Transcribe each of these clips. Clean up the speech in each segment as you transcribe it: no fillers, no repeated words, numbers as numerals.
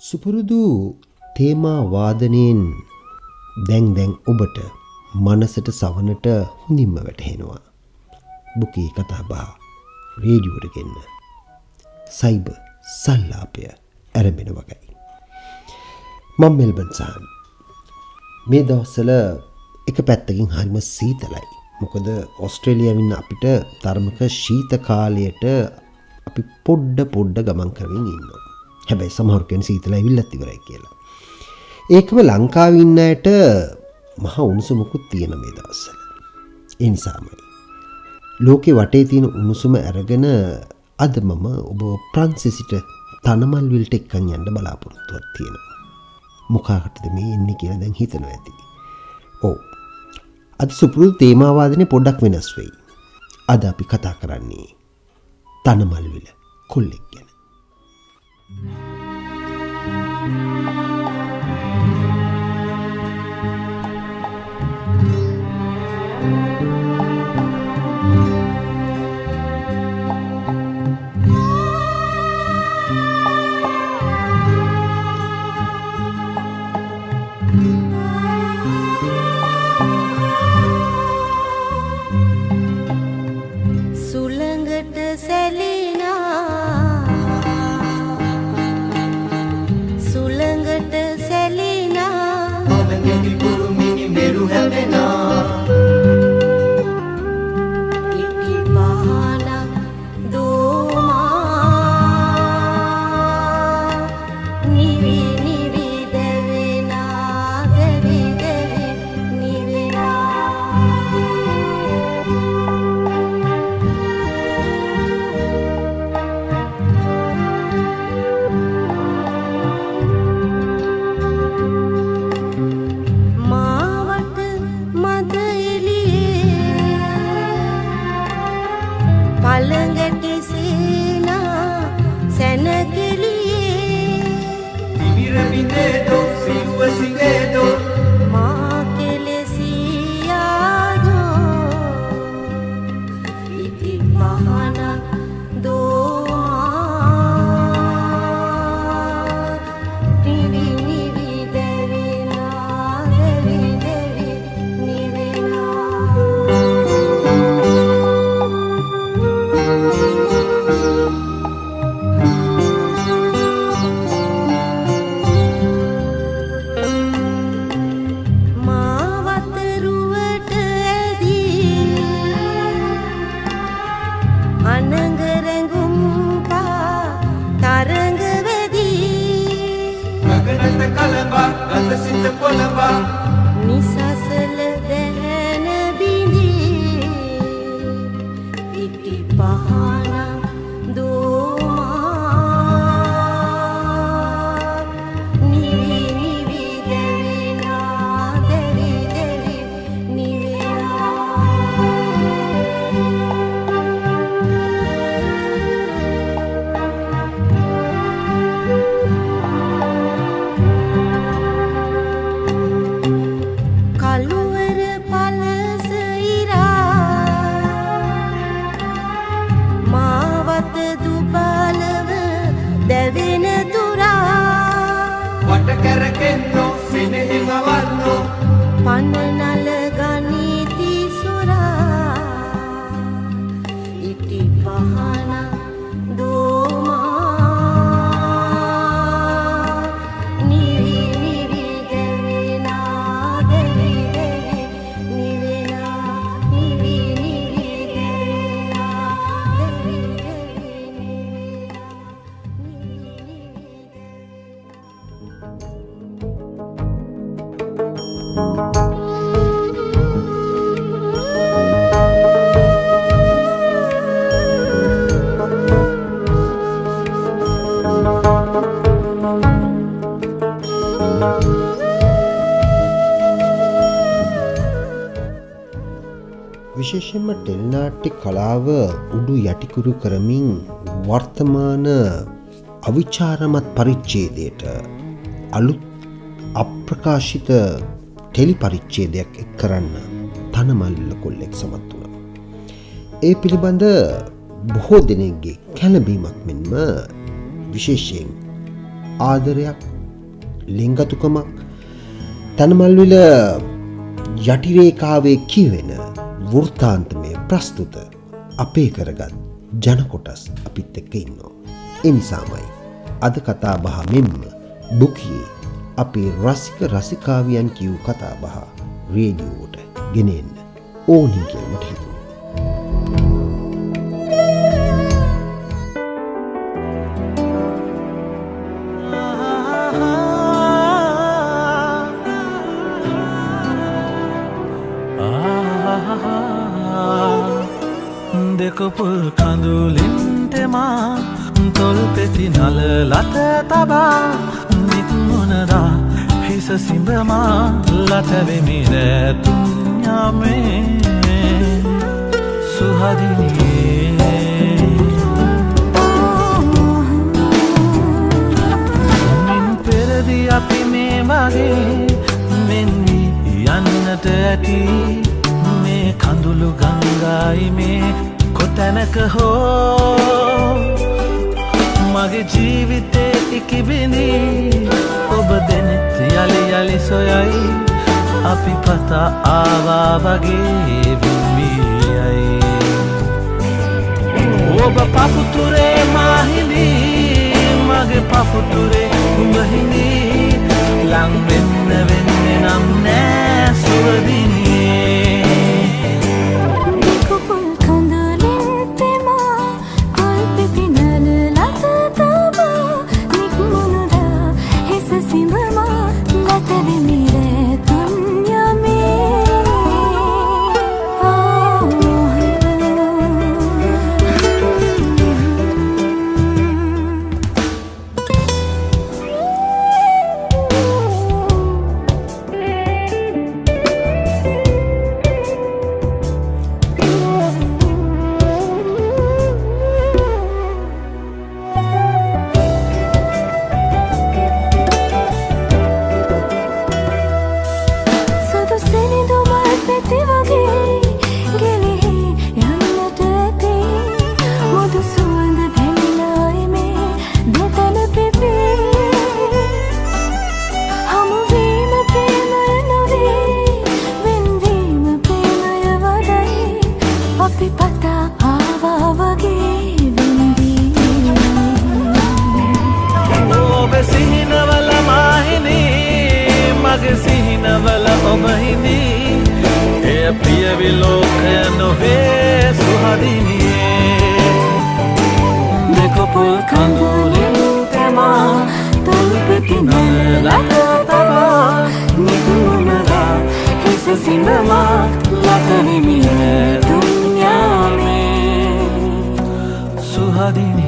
සුපුරුදු තේමා වාදනයෙන් දැන් ඔබට මනසට සවනට හොඳින්ම වැටහෙනවා. බුකේ කතාබහ රේඩියෝට ගෙන්න සයිබ සල්ලාපය ඇරඹෙන වගයි. මම මෙල්බන් සහන්. මේ දවස්වල එක පැත්තකින් හරිම සීතලයි. මොකද ඕස්ට්‍රේලියාවෙන් අපිට තරමක ශීත කාලයට අපි පොඩ්ඩ ගමන් කරමින් ඉන්නවා. හැබැයි සමහර කෙනෙක් සීතල ඇවිල්ලත් ඉවරයි කියලා. ඒකම ලංකාවේ ඉන්න අයට මහා උණුසුමකුත් තියෙන මේ දවස්වල. ඒ නිසාමයි ලෝකේ වටේ තියෙන උණුසුම අරගෙන අද මම ඔබ ප්‍රන්සිසිට තනමල් විල්ට එක්කන් යන්න බලාපොරොත්තුවක් තියෙනවා. මොකකටද මේ එන්නේ කියලා දැන් හිතනවා ඇති. ඔව්. අද සුපුරුදු තේමා වාදනේ පොඩ්ඩක් වෙනස් වෙයි. අද අපි කතා කරන්නේ තනමල් විල කොල්ලෙක් ගැන. විශේෂයෙන්ම ටෙලිනාට්‍ය කලාව උඩු යටිකුරු කරමින් වර්තමාන අවිචාරමත් පරිච්ඡේදයට අලුත් අප්‍රකාශිත ටෙලි පරිච්ඡේදයක් එක් කරන්න තනමල් කොල්ලෙක් සමත් වුණා. ඒ පිළිබඳ බොහෝ දෙනෙක්ගේ කැළඹීමක් මෙන්ම විශේෂයෙන් ආදරයක් ලිංගතුකමක් තනමල්විල යටිරේකාවේ කියවෙන වෘත්තාන්තමය ප්‍රස්තුත අපේ කරගත් ජනකොටස් අපිත් එක්ක ඉන්නවා. එනිසාමයි අද කතා බහ මෙන්ම බුකියේ අපේ රසික රසිකාවියන් කියූ කතා බහ රේඩියෝට ගෙනෙන්න ඕනි කියලා මට හිතුණා. දෙකපුල් කඳුලින්ටෙමා තොල් පෙති නල ලත තබා නිත්මුණදා හිස සිඹමා ලතවෙමි රැතුන්යමේ සුහදිනියේ මින් පෙරදි අපි මේ වගේ මෙන්වි යන්නට ඇති මේ කඳුළු ගංගායි මේ කොතැනක හෝ මගේ ජීවිතේ ඉකිබිනි ඔබ දෙනෙත් යලි යලි සොයයි අපි පතා ආවා වගේ විම්මියයි ඔබ පපුතුරේ මාහිනි මගේ පපුතුරේ උඹහිනි ලං වෙන්න වෙන්නේ නම් නෑ සුවදිනියේ සිහිනවල ඔබහිනි එය ප්‍රිය විලෝකය නොවේ සුහදිනියේ දෙකපුල් කඳුලින් තෙමා තල්පෙති නලලක තබා නිකුණදා හිස සිඹමා ලතනිමි දුන්යාමේ සුහදිනියේ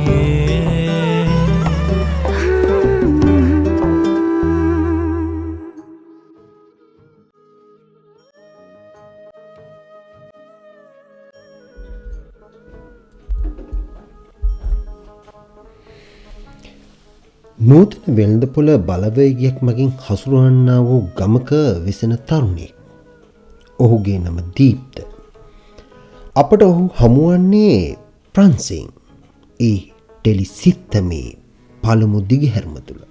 නූතන වෙළඳපොළ බලවේගයක් මගින් හසුරුවන්නා වූ ගමක වෙසෙන තරුණයෙක්. ඔහුගේ නම දීප්ත. අපට ඔහු හමුවන්නේ ප්‍රන්සිං ඒ ටෙලිසිත්තමේ පළමු දිගහැරම තුළ.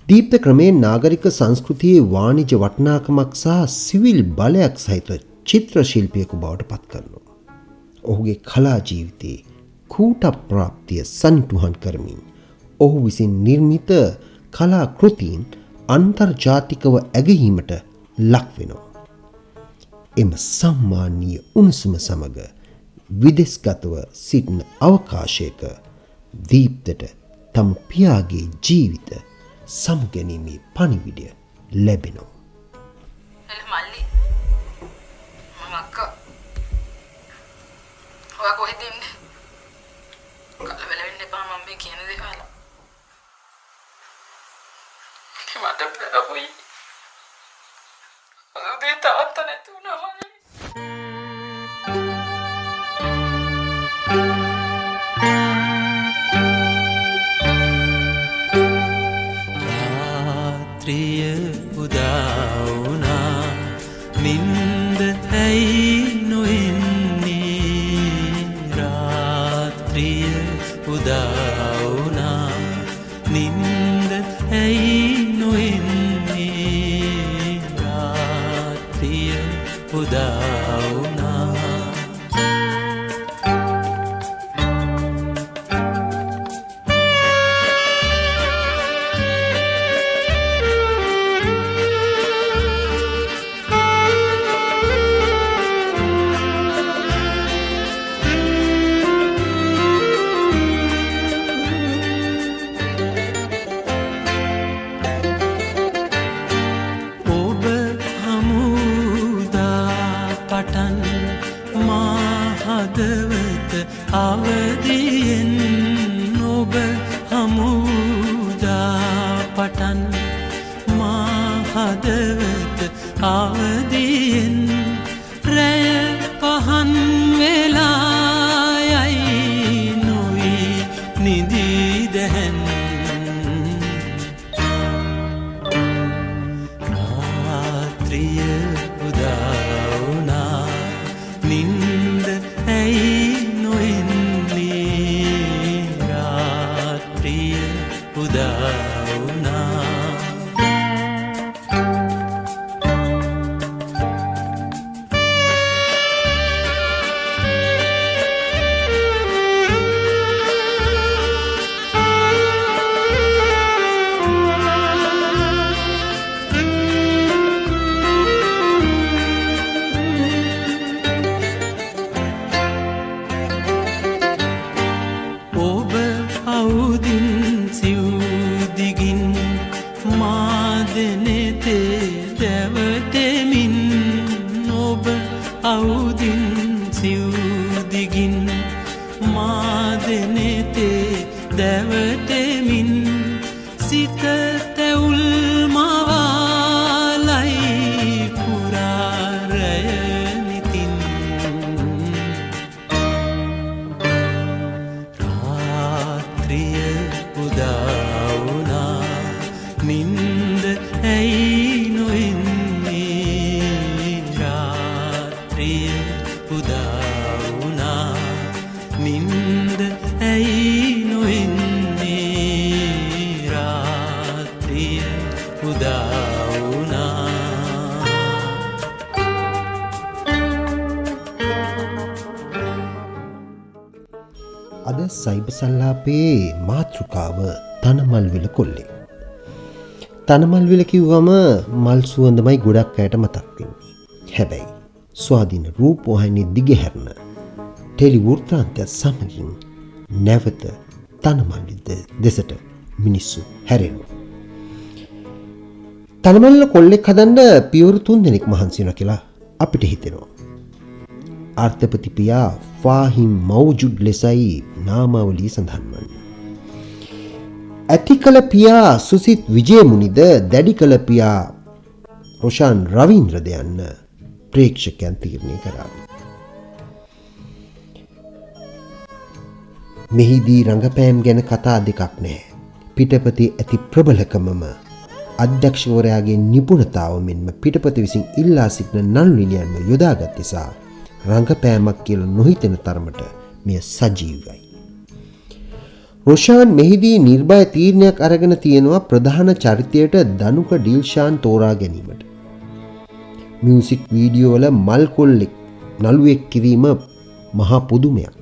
දීප්ත ක්‍රමයෙන් නාගරික සංස්කෘතියේ වාණිජ වටිනාකමක් සහ සිවිල් බලයක් සහිත චිත්‍ර ශිල්පියෙකු බවට පත් කරනවා. ඔහුගේ කලා ජීවිතයේ කූට ප්‍රාප්තිය සනිටුහන් කරමින් ඔහු විසින් නිර්මිත කලා කෘතීන් අන්තර්ජාතිකව ඇගයීමට ලක් වෙනවා. එම සම්මානීය උණුසුම සමග විදෙස්ගතව සිටින අවකාශයක දීප්තට තම පියාගේ ජීවිත සමුගැනීමේ පණිවිඩය ලැබෙනවා. මල්ලි මම අක්කා ඔයා කොහෙද ඉන්නේ? කලබල වෙන්න එපා මම මේ කියන දේ අහලා. මට බැලුයි. අද තාත්ත නැති වුණා මල්ලි. රාත්‍රිය උදා වුණා නින්ද ඇයි නොෙන්නේ රාත්‍රිය උදා වුණා නින්ද ඇයි අවදියෙන් ඔබ හමුදා පටන් මා හදවත අවදියෙන් රැය පහන් වෙලායයි නොයි නිදී දැන් රාත්‍රිය උදා වුණා නින්ද ඇයි නොෙන්නේ රාත්‍රිය උදා වුණා අද සයිබර් සල්ලාපේ මාතෘකාව තනමල්විල කොල්ලේ. තනමල්විල කිව්වම මල් සුවඳමයි ගොඩක් අයට මතක් වෙන්නේ. හැබැයි ස්වාධීන රූපවාහිනී දිගහැරන ටෙලි වෘත්තාන්තයත් සමගින් නැවත තනමල්විල දෙසට මිනිස්සු හැරෙනවා. තනමල්ල කොල්ලෙක් හදන්න පියවරු 3 දෙනෙක් මහන්සි වෙනවා කියලා අපිට හිතෙනවා. අර්ථපති පියා ෆාහිම් මෞජුද් ලෙසයි නාමාවලිය සඳහන් වන්නේ. ඇතිකල පියා සුසිත් විජේමුනිද දැඩි කල පියා රොෂාන් රවීන්ද්‍රද යන්න ප්‍රේක්ෂකයන් තීරණය කරා. මෙහිදී රංගපෑම් ගැන කතා දෙකක් නැහැ. පිටපතේ ඇති ප්‍රබලකමම අධ්‍යක්ෂකවරයාගේ නිපුණතාව මෙන්ම පිටපත විසින් ඉල්ලා සිටින නළුනිලියන්ම යොදාගත් නිසා රංගපෑමක් කියලා නොහිතෙන තරමට මෙය සජීවයි. රොෂාන් මෙහිදී නිර්භය තීරණයක් අරගෙන තියෙනවා ප්‍රධාන චරිතයට දනුක ඩිල්ෂාන් තෝරා ගැනීමට. මියුසික් වීඩියෝ වල මල් කොල්ලෙක් නළුවෙක් කිරීම මහා පුදුමයක්.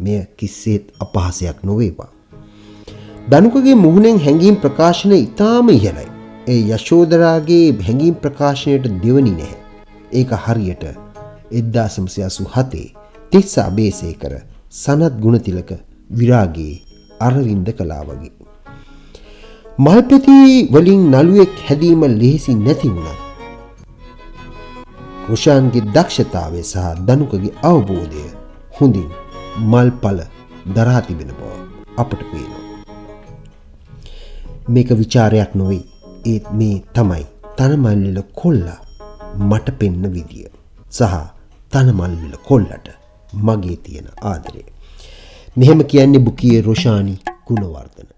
මෙය කිසිසේත් අපහාසයක් නොවේවා. දනුකගේ මුහුණෙන් හැඟීම් ප්‍රකාශන ඉතාම ඉහළයි. ඒ යශෝදරාගේ හැඟීම් ප්‍රකාශනයට දෙවනි නැහැ. ඒක හරියට 1987 තිස්ස අබේසේකර සනත් ගුණතිලක විරාගේ අරවින්ද කලා වගේ. මල්පෙති වලින් නළුවෙක් හැදීම ලෙහෙසි නැති වුණත් රොෂාන්ගේ දක්ෂතාවය සහ දනුකගේ අවබෝධය හොඳින් මල්පල දරා තිබෙන බව අපට පේනවා. මේක විචාරයක් නොවේ. ඒත් මේ තමයි තනමල්විල කොල්ලා මට පෙන්න විදිය සහ තනමල්විල කොල්ලට මගේ තියෙන ආදරය. මෙහෙම කියන්නේ බුකියේ රොෂානි ගුණවර්ධන.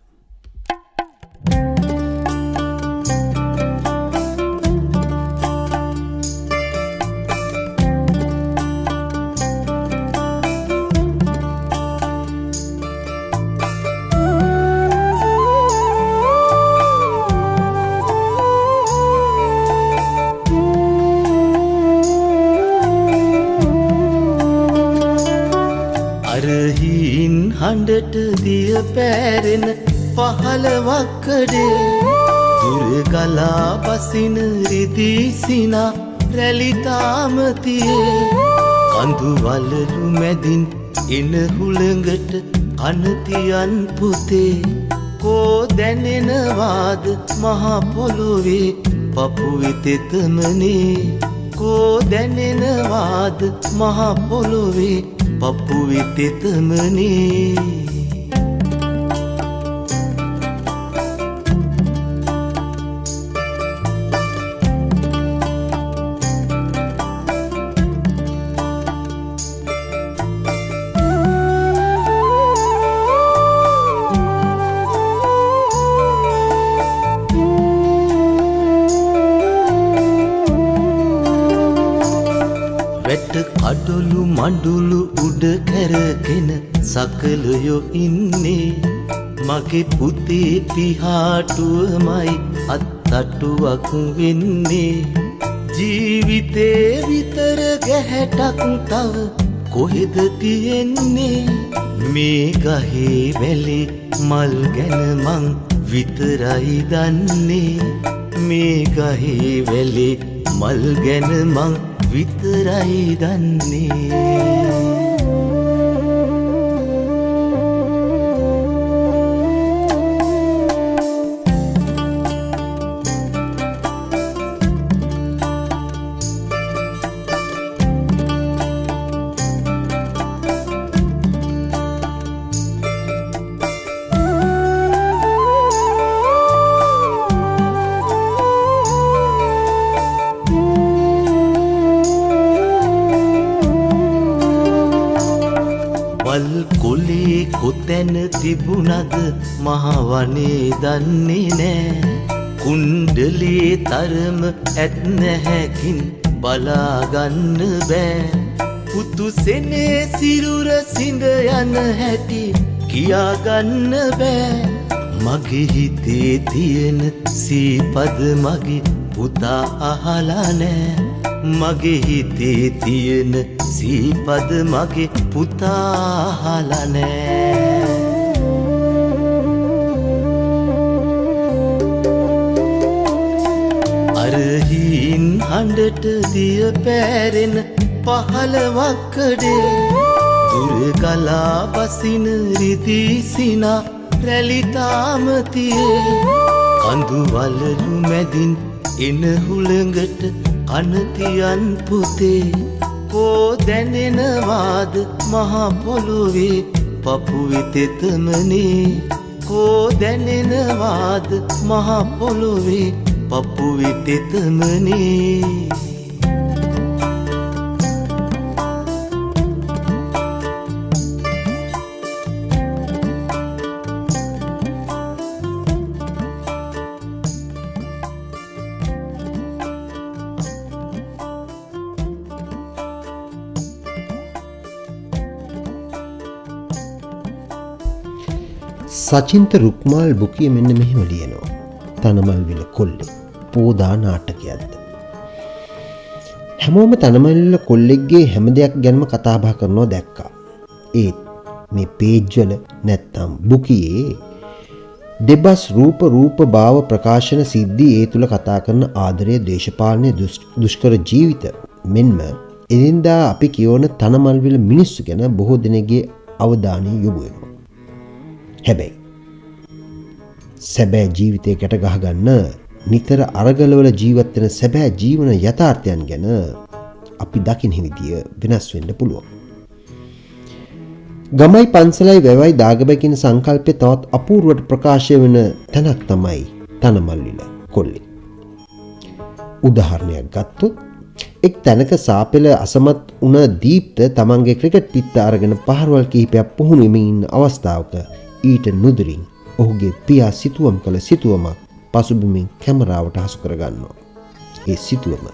අරහින් හඬට දිය පෑරෙන පහළවක්කඩේ දුරගලා බසින රිදී සිනා රැලිතාමතියේ කඳුවලලු මැදින් එන හුළඟට අනතියන් පුතේ කෝ දැනෙනවාද මහා පොළොවේ පපුවේ තෙතමනේ කෝ දැනෙනවාද මහා පොළොවේ පපුවේ තෙතමනේ අඩොලු මඩුලු උඩ කැරගෙන සකලයෝ ඉන්නේ මගේ පුතේ පිහාටුවමයි අත්තටුවක් වෙන්නේ ජීවිතේ විතර ගැහැටක් තව කොහෙද තියෙන්නේ මේ ගහේ වැලේ මල් ගැන මං විතරයි දන්නේ මේ ගහේ වැලේ මල් ගැන මං විතරයි දන්නේ කොලේ කොතැන තිබුණද මහවනේ දන්නේ නෑ කුණ්ඩලේ තරම ඇත් නැහැකින් බලාගන්න බෑ පුතුසෙනේ සිරුර සිඳ යන හැටි කියාගන්න බෑ මගේ හිතේ තියෙන සීපද මගේ පුතා අහලා නෑ මගේ හිතේ තියෙන සීපද මගේ පුතා අහලා නෑ අරහින් හඬට දිය පෑරෙන පහළවක්කඩේ දුර ගලා බසින රිදී සිනා රැලිතාම තියේ කඳු වලලු මැදින් එන හුළඟට අනතියන් පුතේ කෝ දැනෙනවාද මහා පොළොවේ පපුවේ තෙතමනේ කෝ දැනෙනවාද මහා පොළොවේ පපුවේ තෙතමනේ සචින්ත රුක්මාල් බුකිය මෙන්න මෙහෙම ලියනවා. තනමල්විල කොල්ලේ පෝදා නාටකයක්ද. හැමෝම තනමල්විල කොල්ලෙක්ගේ හැම දෙයක් ගැනම කතා බහ කරනවා දැක්කා. ඒත් මේ පේජ් වල නැත්තම් බුකියේ දෙබස් රූප භාව ප්‍රකාශන සිද්ධි ඒ තුල කතා කරන ආදරය දේශපාලනයේ දුෂ්කර ජීවිත මෙන්ම එදින්දා අපි කියවන තනමල්විල මිනිස්සු ගැන බොහෝ දෙනෙක්ගේ අවධානය යොමු වෙනවා. හැබැයි සැබෑ ජීවිතය ගැට ගහගන්න නිතර අරගලවල ජීවත් වෙන සැබෑ ජීවන යථාර්ථයන් ගැන අපි දකින විදිය වෙනස් වෙන්න පුළුවන්. ගමයි පන්සලයි වැවයි දාගබයි කියන සංකල්පය තවත් අපූර්වට ප්‍රකාශය වෙන තැනක් තමයි තනමල්විල කොල්ලේ. උදාහරණයක් ගත්තොත් එක් තැනක සාපෙල අසමත් වුණ දීප්ත තමන්ගේ ක්‍රිකට් පිත්ත අරගෙන පහරවල් කිහිපයක් පුහුණු වෙමින් ඉන්න අවස්ථාවක ඊට නුදුරින් ඔහුගේ පියා සිතුවම් කළ සිතුවමක් පසුබිමින් කැමරාවට හසු කරගන්නවා. ඒ සිතුවම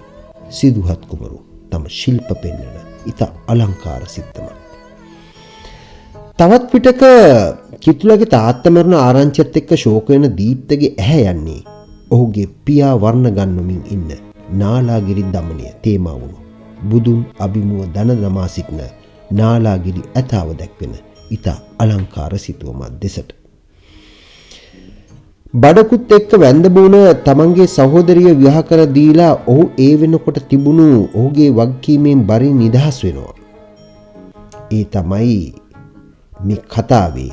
සිදුහත් කුමරු තම ශිල්ප පෙන්වන ඉතා අලංකාර සිත්තමක්. තවත් පිටක කිතුලගේ තාත්තා මරණ ආරංචියත් එක්ක ශෝක වෙන දීප්තගේ ඇහැ යන්නේ ඔහුගේ පියා වර්ණ ගන්වමින් ඉන්න නාලාගිරි දමනය තේමා වුණු බුදුන් අභිමුව දන දමා සිටින නාලාගිරි ඇතාව දැක්වෙන ඉතා අලංකාර සිතුවමක් දෙසට. බඩකුත් එක්ක වැන්දබෝන තමන්ගේ සහෝදරිය විවාහ කර දීලා ඔහු ඒ වෙනකොට තිබුණු ඔහුගේ වගකීමෙන් බරින් නිදහස් වෙනවා. ඒ තමයි මේ කතාවේ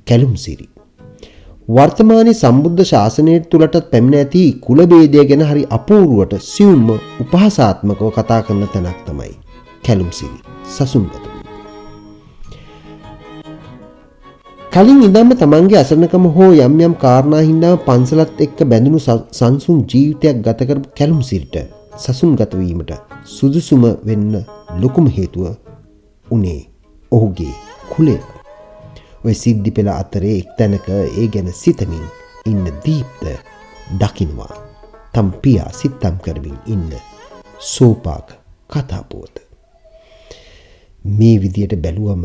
කැලුම්සිරි. වර්තමානයේ සම්බුද්ධ ශාසනය තුලටත් පැමිණ ඇති කුල ભેදය ගැන හරි අපූර්වට සියුම්ව උපහාසාත්මකව කතා කරන තැනක් තමයි කැලුම්සිරි සසුන්ගත. කලින් ඉඳන්ම තමන්ගේ අසරණකම හෝ යම් යම් කාරණා හින්දාම පන්සලත් එක්ක බැඳුණු සංසුන් ජීවිතයක් ගත කරපු කැලුම් සිරිට සසුන්ගත වීමට සුදුසුම වෙන්න ලොකුම හේතුව උනේ ඔහුගේ කුලය. ඔය සිද්ධි පෙළ අතරේ එක්තැනක ඒ ගැන සිතමින් ඉන්න දීප්ත දකින්නවා තම් පියා සිත්තම් කරමින් ඉන්න සෝපාක කතාපුවත. මේ විදියට බැලුවම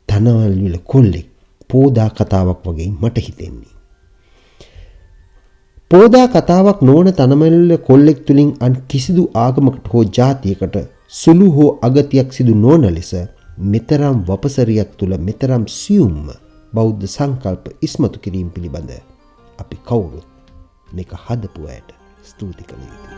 තනවල්විල කොල්ලෙක් පෝදා කතාවක් වගේ මට හිතෙන්නේ. පෝදා කතාවක් නොවන තනමල්විල කොල්ලෙක් තුලින් අන් කිසිදු ආගමකට හෝ ජාතියකට සුළු හෝ අගතියක් සිදු නොවන ලෙස මෙතරම් වපසරියක් තුල මෙතරම් සියුම්ම බෞද්ධ සංකල්ප ඉස්මතු කිරීම පිළිබඳ අපි කවුරුත් මේක හදපු අයට ස්තුති කළ යුතුයි.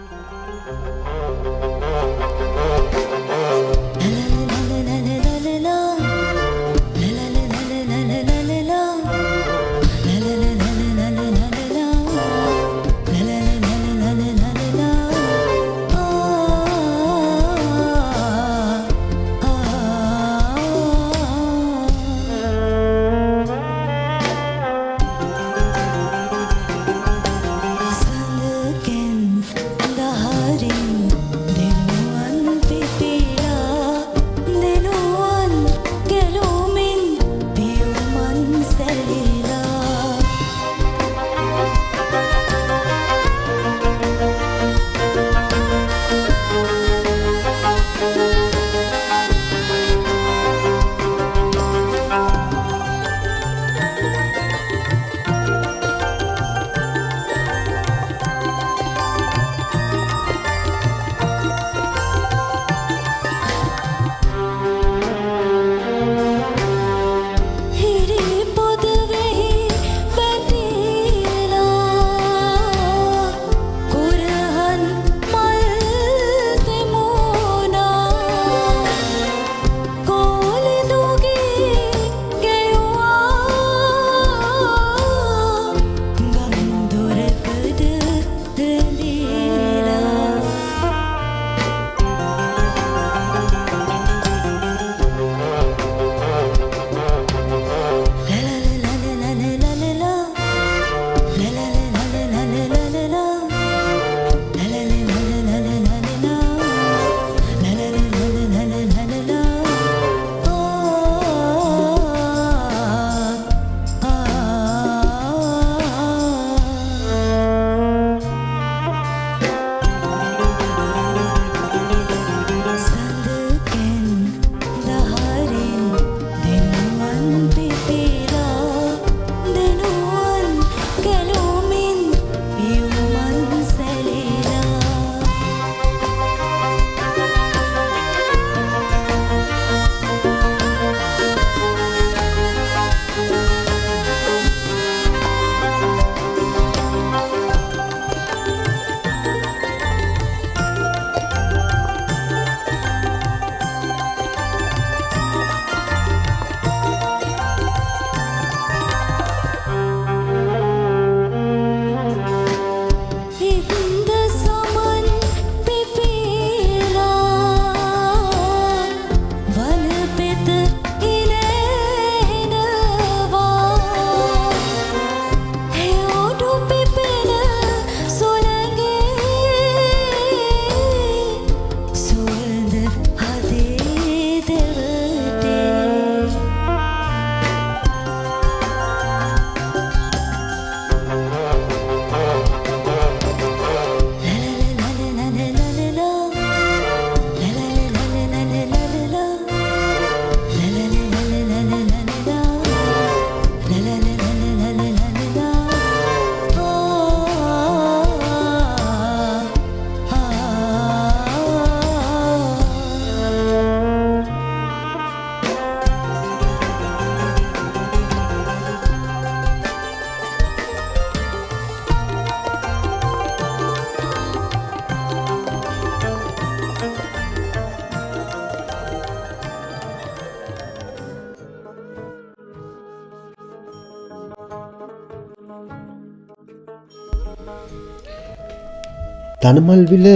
තනමල්විල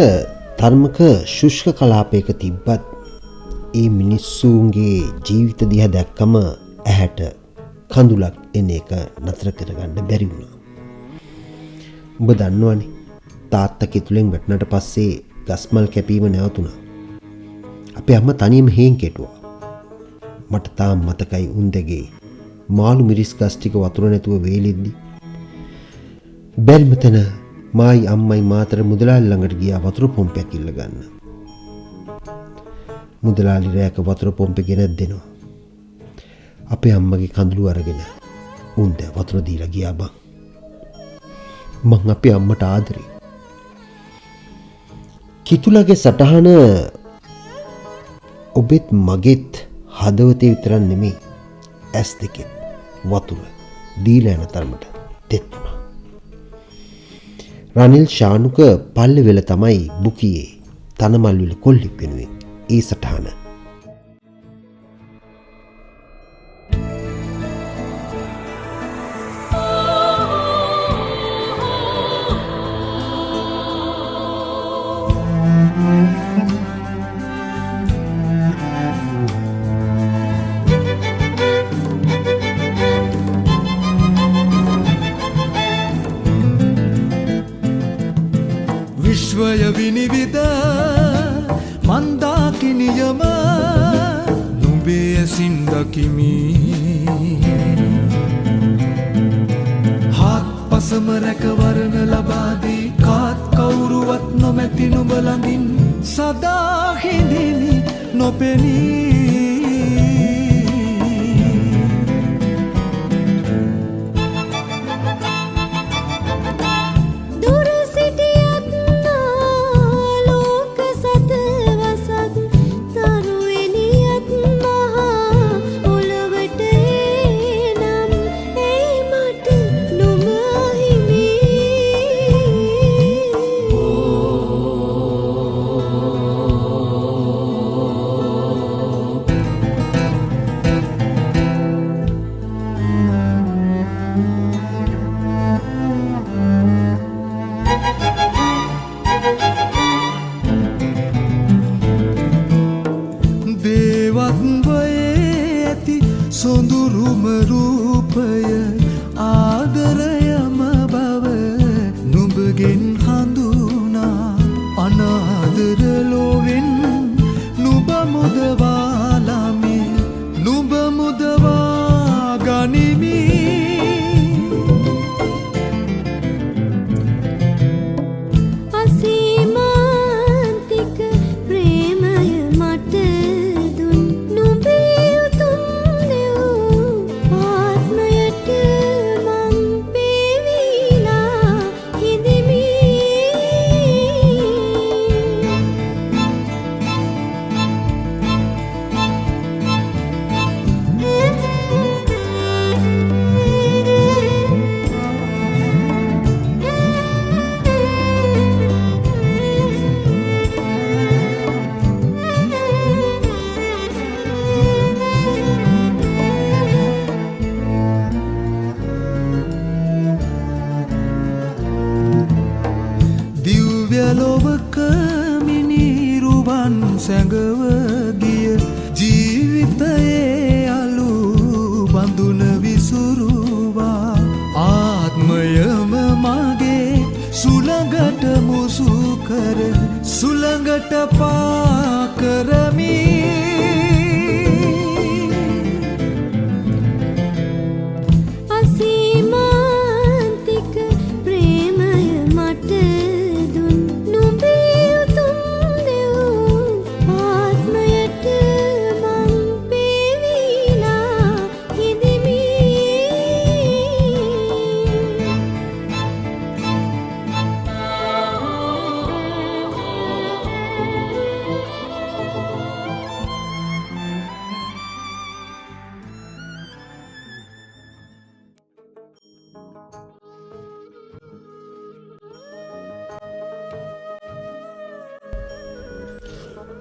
තරමක ශුෂ්ක කලාපයක තිබ්බත් ඒ මිනිස්සුන්ගේ ජීවිත දිහා දැක්කම ඇහැට කඳුලක් එන එක නතර කරගන්න බැරි වුණා. ඔබ දන්නවනේ තාත්තා කිතුලෙන් වැටුණට පස්සේ ගස්මල් කැපීම නැවතුණා. අපේ අම්මා තනියම හේන් කෙටුවා. මට තාම මතකයි උන් දෙගේ මාළු මිරිස් ගස් ටික වතුර නැතුව වේලෙද්දි බැරිම තැන මායි අම්මයි මාතර මුදලාලි ළඟට ගියා වතුර පොම්පයක් ඉල්ල ගන්න. මුදලාලි රැයක වතුර පොම්පේ ගෙනත් දෙනවා. අපේ අම්මගේ කඳුළු අරගෙන උන් දැන් වතුර දීලා ගියා බං. මං අපේ අම්මට ආදරේ. කිතුලගේ සටහන ඔබෙත් මගෙත් හදවතේ විතරක් නෙමෙයි ඇස් දෙකෙත් වතුර දීලා යන තරමට තෙත් වුණා. රනිල් ශානුක පල්ලෙ වෙල තමයි බුකියේ තනමල් විල කොල්ලෙක් වෙනුවෙන් ඒ සටහන. විශ්වය විනිවිද මන්දාකිනියම නුඹේ ඇසින් දකිමි හත්පසම රැකවරණ ලබාදී කාත් කවුරුවත් නොමැති නුඹ ළඟින් සදා හිඳිමි නොපෙනී සොඳුරුම රූපය ආදරයම බව නුඹගෙන් හඳුනා අනාදර ලොවෙන් නුඹ මුදවාලාමි නුඹ මුදවා ගනිමි අසීමාන්තික ප්‍රේමය මට දුන් නුඹේ ලොවක මිනිරුවන් සැඟව ගිය ජීවිතයේ අලු බඳුන විසුරුවා ආත්මයම මගේ සුළඟට මුසු කර සුළඟට පා කරමි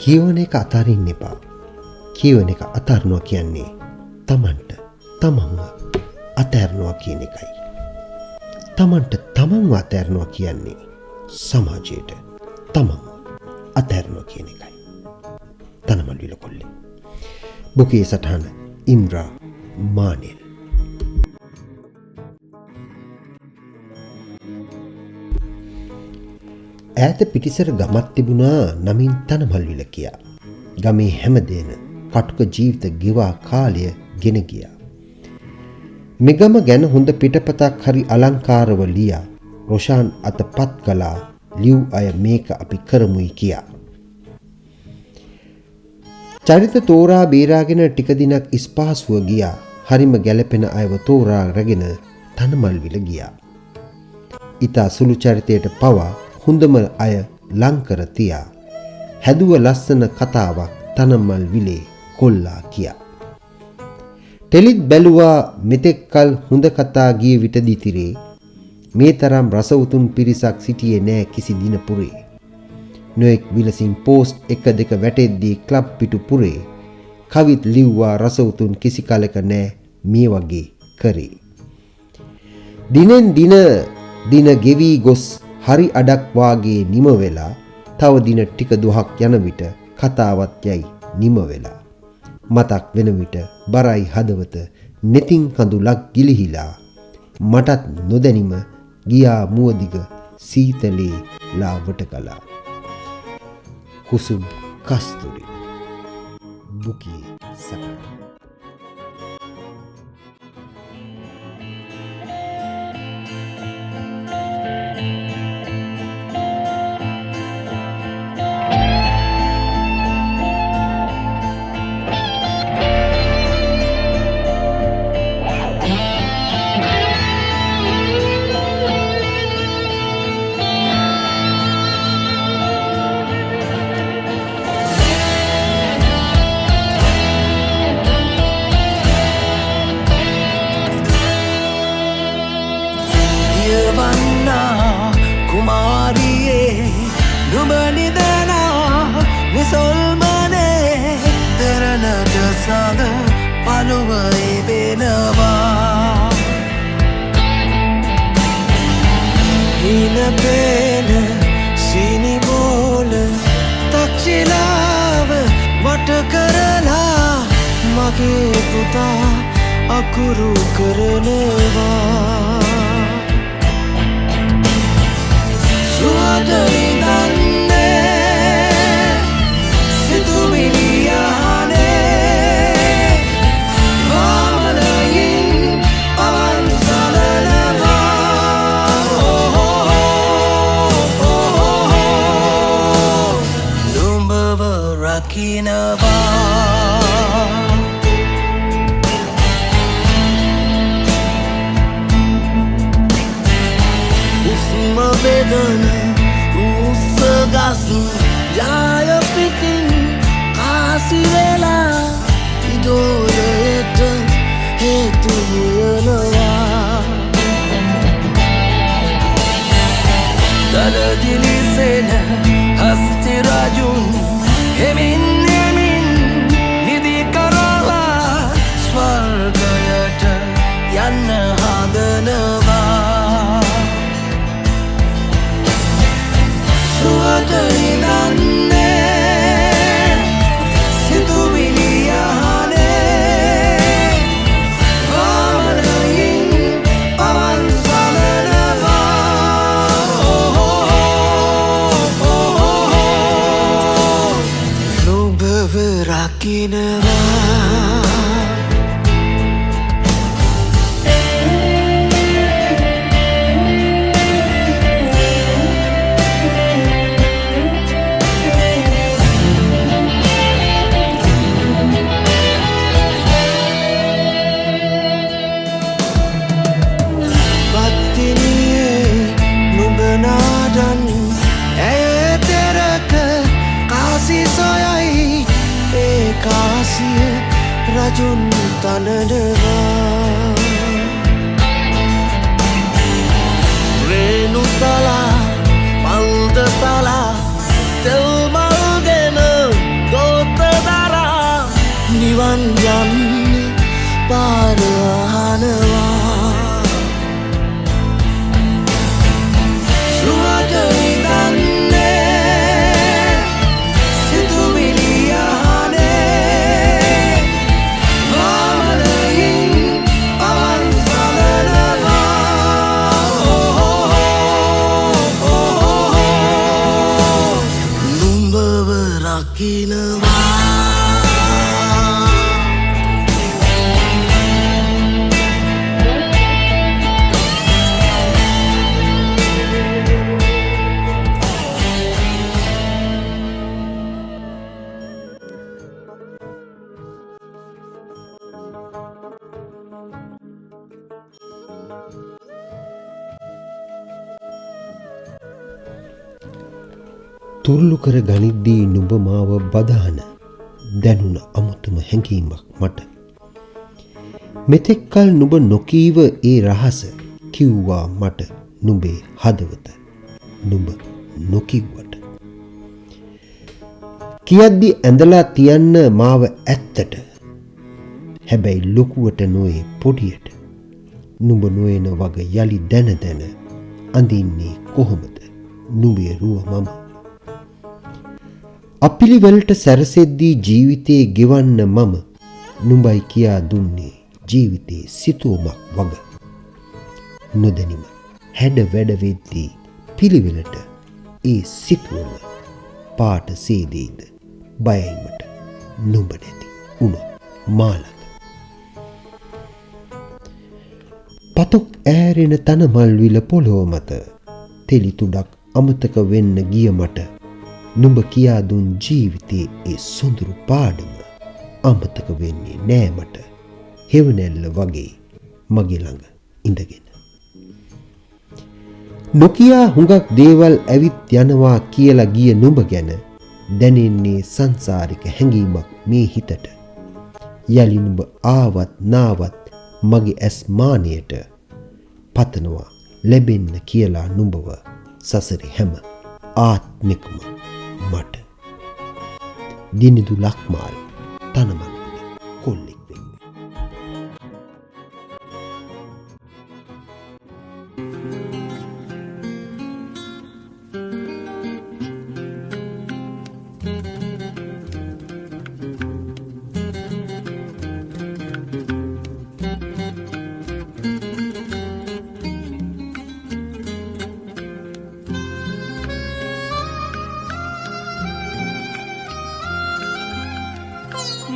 කියවන එක අතාරින්න එපා. කියවන එක අතාරනවා කියන්නේ තමන්ට තමන්ව අතෑරනවා කියන එකයි. තමන්ට තමන්ව අතෑරනවා කියන්නේ සමාජයට තමන්ව අතෑරනවා කියන එකයි. තනමල් විල කොල්ලේ. බුකේ සටහන ඉන්ද්‍රා මානෙල්. ඈත පිටිසර ගමක් තිබුණා නමින් තනමල්විල කියා. ගමේ හැමදේන කටුක ජීවිත ගෙවා කාලය ගෙන ගියා. මෙගම ගැන හොඳ පිටපතක් හරි අලංකාරව ලියා රොෂාන් අතපත් කළා ලිව් අය මේක අපි කරමුයි කියා. චරිත තෝරා බේරාගෙන ටික දිනක් ඉස්පහසුව ගියා. හරිම ගැළපෙන අයව තෝරා රැගෙන තනමල්විල ගියා. ඉතා සුළු චරිතයට පවා හොඳම අය ලංකර තියා හැදුව ලස්සන කතාවක් තනමල් විලේ කොල්ලා කියා. ටෙලිත් බැලුවා මෙතෙක් කල් හොඳ කතා ගිය විට දිතිරේ මේ තරම් රසවුතුන් පිරිසක් සිටියේ නෑ කිසි දින පුරේ. නොඑක් විලසින් පෝස්ට් එක දෙක වැටෙද්දී ක්ලබ් පිටු පුරේ කවිත් ලිව්වා රසවුතුන් කිසි කලක නෑ මේ වගේ කරේ. දිනෙන් දින ගෙවී ගොස් හරි අඩක් වාගේ නිම වෙලා තව දින ටික දුහක් යන විට කතාවත් යයි නිම වෙලා මතක් වෙන විට බරයි හදවත netin කඳුලක් ගිලිහිලා මටත් නොදැනිම ගියා මුවදිග සීතලේ ලාවට කලා. කුසුම් කස්තුරි බුකී සක අකුරු කරනවා සුවදයි දන්නේ සිතුවිලියානේ වාමලයින් පවන් සලනවා නුඹව රකිනවා වේදන උස්සගසු යාය පිටින් කාසි වෙලා ඉදෝලයට හේතු වෙනවා දලදිලිසෙන හස්ති රජුන් හෙමින් හෙමින් නිදි කරලා ස්වර්ගයට යන්න හදනවා සුවදයි දන්නේ සිතුවිලියානේ වාමලයින් පවන් සලනවා නුඹව රකිනවා රජුන් තනනවා රේනුතලා මල්දතලා තෙල්මල්ගෙන දොතදරා නිවන් යන්න පාර අහනවා සුවදයි දන්නේ සිතුවිලියානේ වාමලයින් පවන් සලනවා රකිනවා තුරුළු කර ගනිද්දී නුඹ මාව බදාන දැනුණ අමුතුම හැඟීමක් මට. මෙතෙක් කල නුඹ නොකීව ඒ රහස කිව්වා මට නුඹේ හදවත නුඹ නොකිව්වට. කියද්දි ඇඳලා තියන්න මාව ඇත්තට හැබැයි ලොකුවට නොයේ පොඩියට නුඹ නොයන වග යලි දැන දැන අඳින්නේ කොහොමද නුඹේ රුව මම. අපිලිවලට සැරසෙද්දී ජීවිතේ ගෙවන්න මම නුඹයි කියා දුන්නේ ජීවිතේ සිතුවමක් වග. නොදැනිම හැඩ වැඩ වෙද්දී පිළිවෙලට ඒ සිතුවම පාට සේදේද බයයිමට නුඹ නැති උන මාළඟ. පතොක් ඈරෙන තනමල් විල පොළොව මත තෙලි තුඩක් අමතක වෙන්න ගිය මට නුඹ කියා දුන් ජීවිතයේ ඒ සොඳුරු පාඩම අමතක වෙන්නේ නෑ මට හෙවණැල්ල වගේ මගේ ළඟ ඉඳගෙන. නොකියා හුඟක් දේවල් ඇවිත් යනවා කියලා ගිය නුඹ ගැන දැනෙන්නේ සංසාරික හැඟීමක් මේ හිතට. යලි නුඹ ආවත් නාවත් මගේ ඇස් මානයට පතනවා ලැබෙන්න කියලා නුඹව සසරේ හැම ආත්මිකම මට. දිනිදු ලක්මාල් තනමන් කොල්ලෙක් වෙන්න.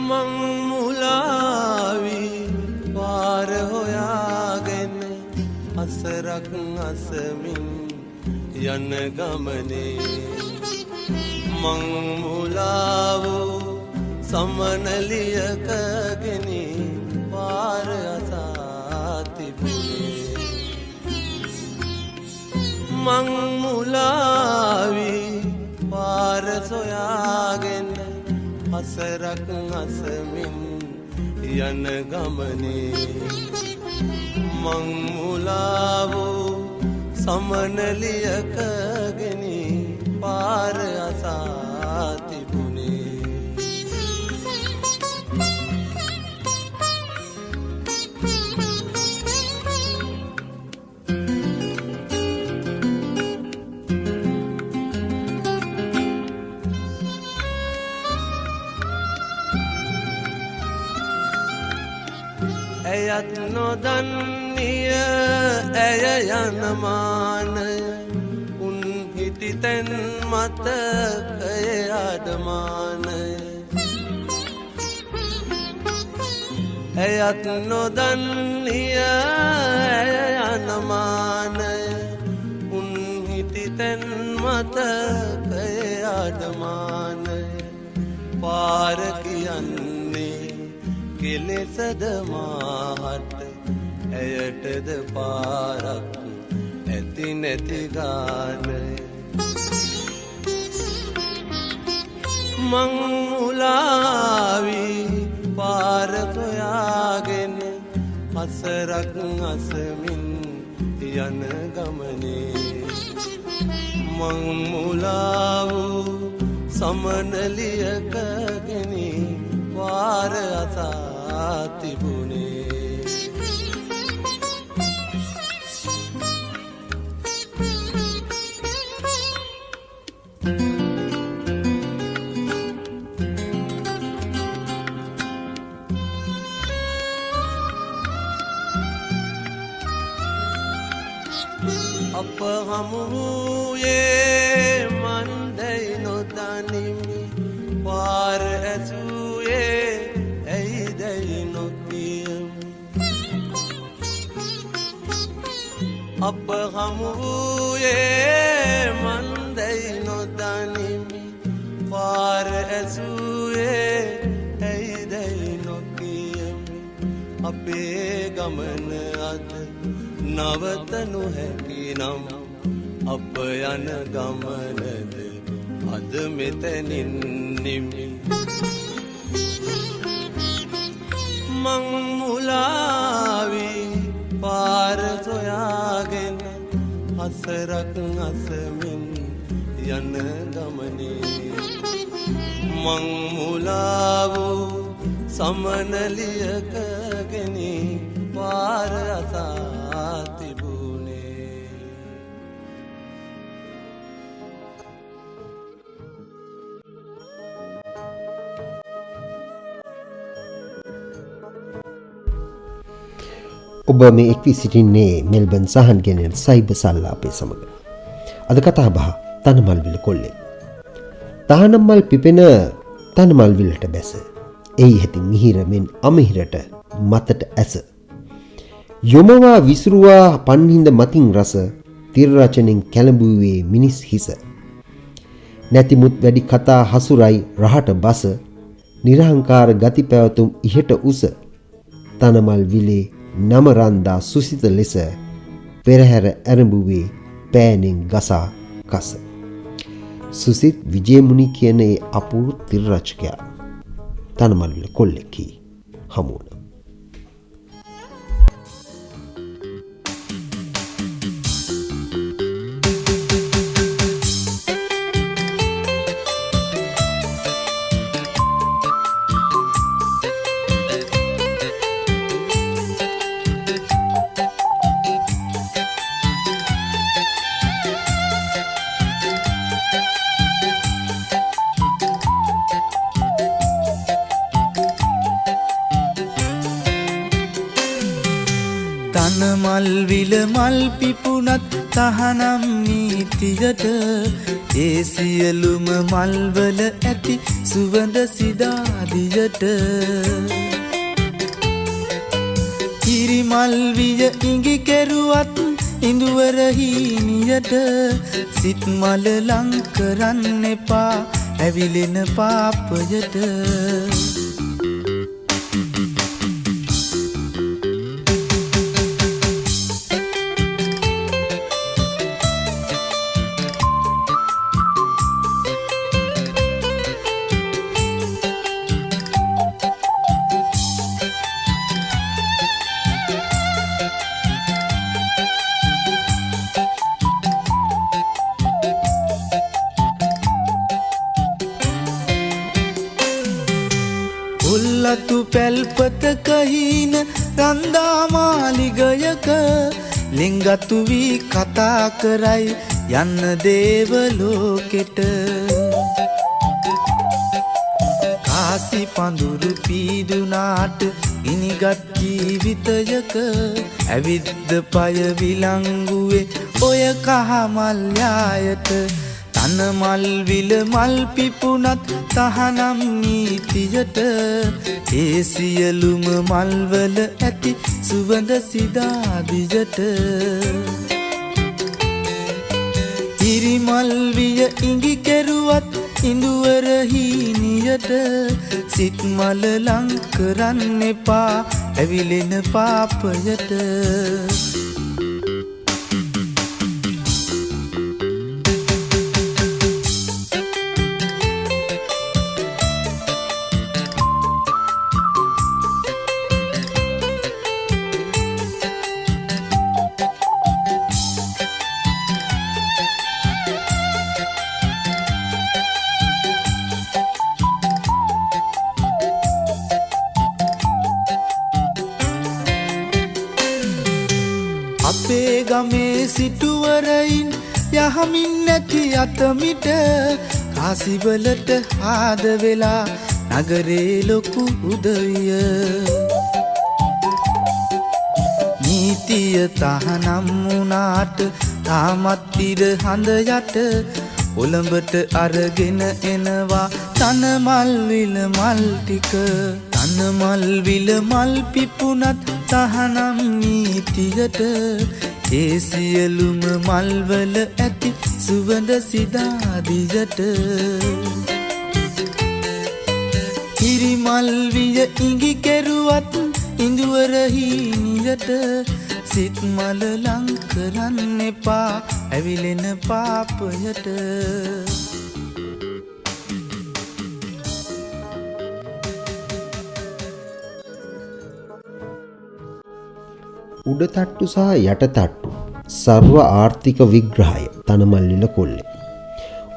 මං මුලාවී පාර හොයාගෙන අසරක් අසමින් යන ගමනේ මං මුලාවෝ සමනලියකගෙන පාර අසා තිබුණේ මං මුලාවී පාර සොයාගෙන අසරක් අසමින් යන ගමනේ මං මුලාවෝ සමනලියකගෙන පාර අසා තිබුණේ ඇයත් නොදන්නිය ඇය යන මානය උන් හිටි තැන් මතකය අඩමානය ඇයත් නොදන්නිය ඇය යන මානය උන් හිටි තැන් මතකය අඩමානය පාර කියන්නේ කෙලෙසද මාහට ඇයටද පාරක් ඇති නැති ගානය මං මුලාවී පාර සොයාගෙන අසරක් අසමින් යන ගමනේ මං මුලාවූ සමනලියකගෙන පාර අසා තිබුණේ අප හමු වූයේ මන්දයි නොදනිමි පාර ඇසුයේ ඇයිදැයි නොකියමි අප හමුවූයේ මන්දැයි නොදනිමි පාර ඇසුයේ ඇයිදැයි නොකියමි අපේ ගමන අද නවතනු හැකි නම් අප යන ගමනද අද මෙතනින් නිමි මං මුලාවී පාර සොයාගෙන අසරක් අසමින් යන ගමනේ මං මුලාවූ සමනලියකගෙන පාර අසා තිබුණේ ඔබ මේ එක්වී සිටින්නේ මෙල්බන් සහන් ගෙනෙන සයිබ සල්ලාපේ සමඟ. අද කතා බහ තනමල්විල කොල්ලෙක්. තහනම් මල් පිපෙන තනමල්විලට බැස. එයි ඇති මිහිරමෙන් අමිහිරට මතට ඇස. යොමවා විසුරුවා පන්හිඳ මතින් රස තිරරචනෙන් කැළඹුවේ මිනිස් හිස. නැතිමුත් වැඩි කතා හසුරයි රහට බස නිරහංකාර ගති පැවතුම් ඉහට උස තනමල් විලේ නමරන්දා සුසිත ලෙස පෙරහැර ඇරඹුවේ පෑනෙන් ගසා කස. සුසිත් විජයමුණි කියන ඒ අපූරු තිරරචකයා තනමල්විල කොල්ලෙකි හමුවන. මල්විල මල් පිපුනත් තහනම් නීතියට ඒ සියලුම මල්වල ඇති සුවඳ සිදාදියට කිරිමල් විය ඉඟි කෙරුවත් ඉඳුවර හීනියට සිත් මල ලං කරන්න එපා ඇවිලෙන පාපයට උල්ලතු පැල්පතක හීන රන්දා මාලිගයක ලිංගතු වී කතා කරයි යන්න දේවලෝකෙට කාසි පඳුරු පීදුනාට ඉනිගත් ජීවිතයක ඇවිද්ද පය විලංගුවේ ඔය කහමල් යායට තනමල් විල මල් පිපුනත් තහනම් නීතියට ඒ සියලුම මල්වල ඇති සුවඳ සිදාදියට කිරිමල් විය ඉඟි කෙරුවත් ඉඳුවර හීනියට සිත් මල ලං කරන්න එපා ඇවිලෙන පාපයට අපේ ගමේ සිටුවරයින් යහමින් නැති අතමිට කාසිවලට ආද වෙලා නගරේ ලොකු උදවිය නීතිය තහනම් වුණාට තාමත් ඉර හඳ යට ඔළඹට අරගෙන එනවා තනමල් විල මල් ටික තනමල් විල මල් පිපුණත් තහනම් නීතියට ඒ සියලුම මල්වල ඇති සුවඳ සිදා දිගට හිරිමල් විය ඉඟි කෙරුවත් ඉඳුවරහි නියට සිත් මල ලං කරන්න එපා ඇවිලෙන පාපයට උඩ තට්ටු සහ යට තට්ටු සර්ව ආර්ථික විග්‍රහය තනමල්ලිල කොල්ලේ.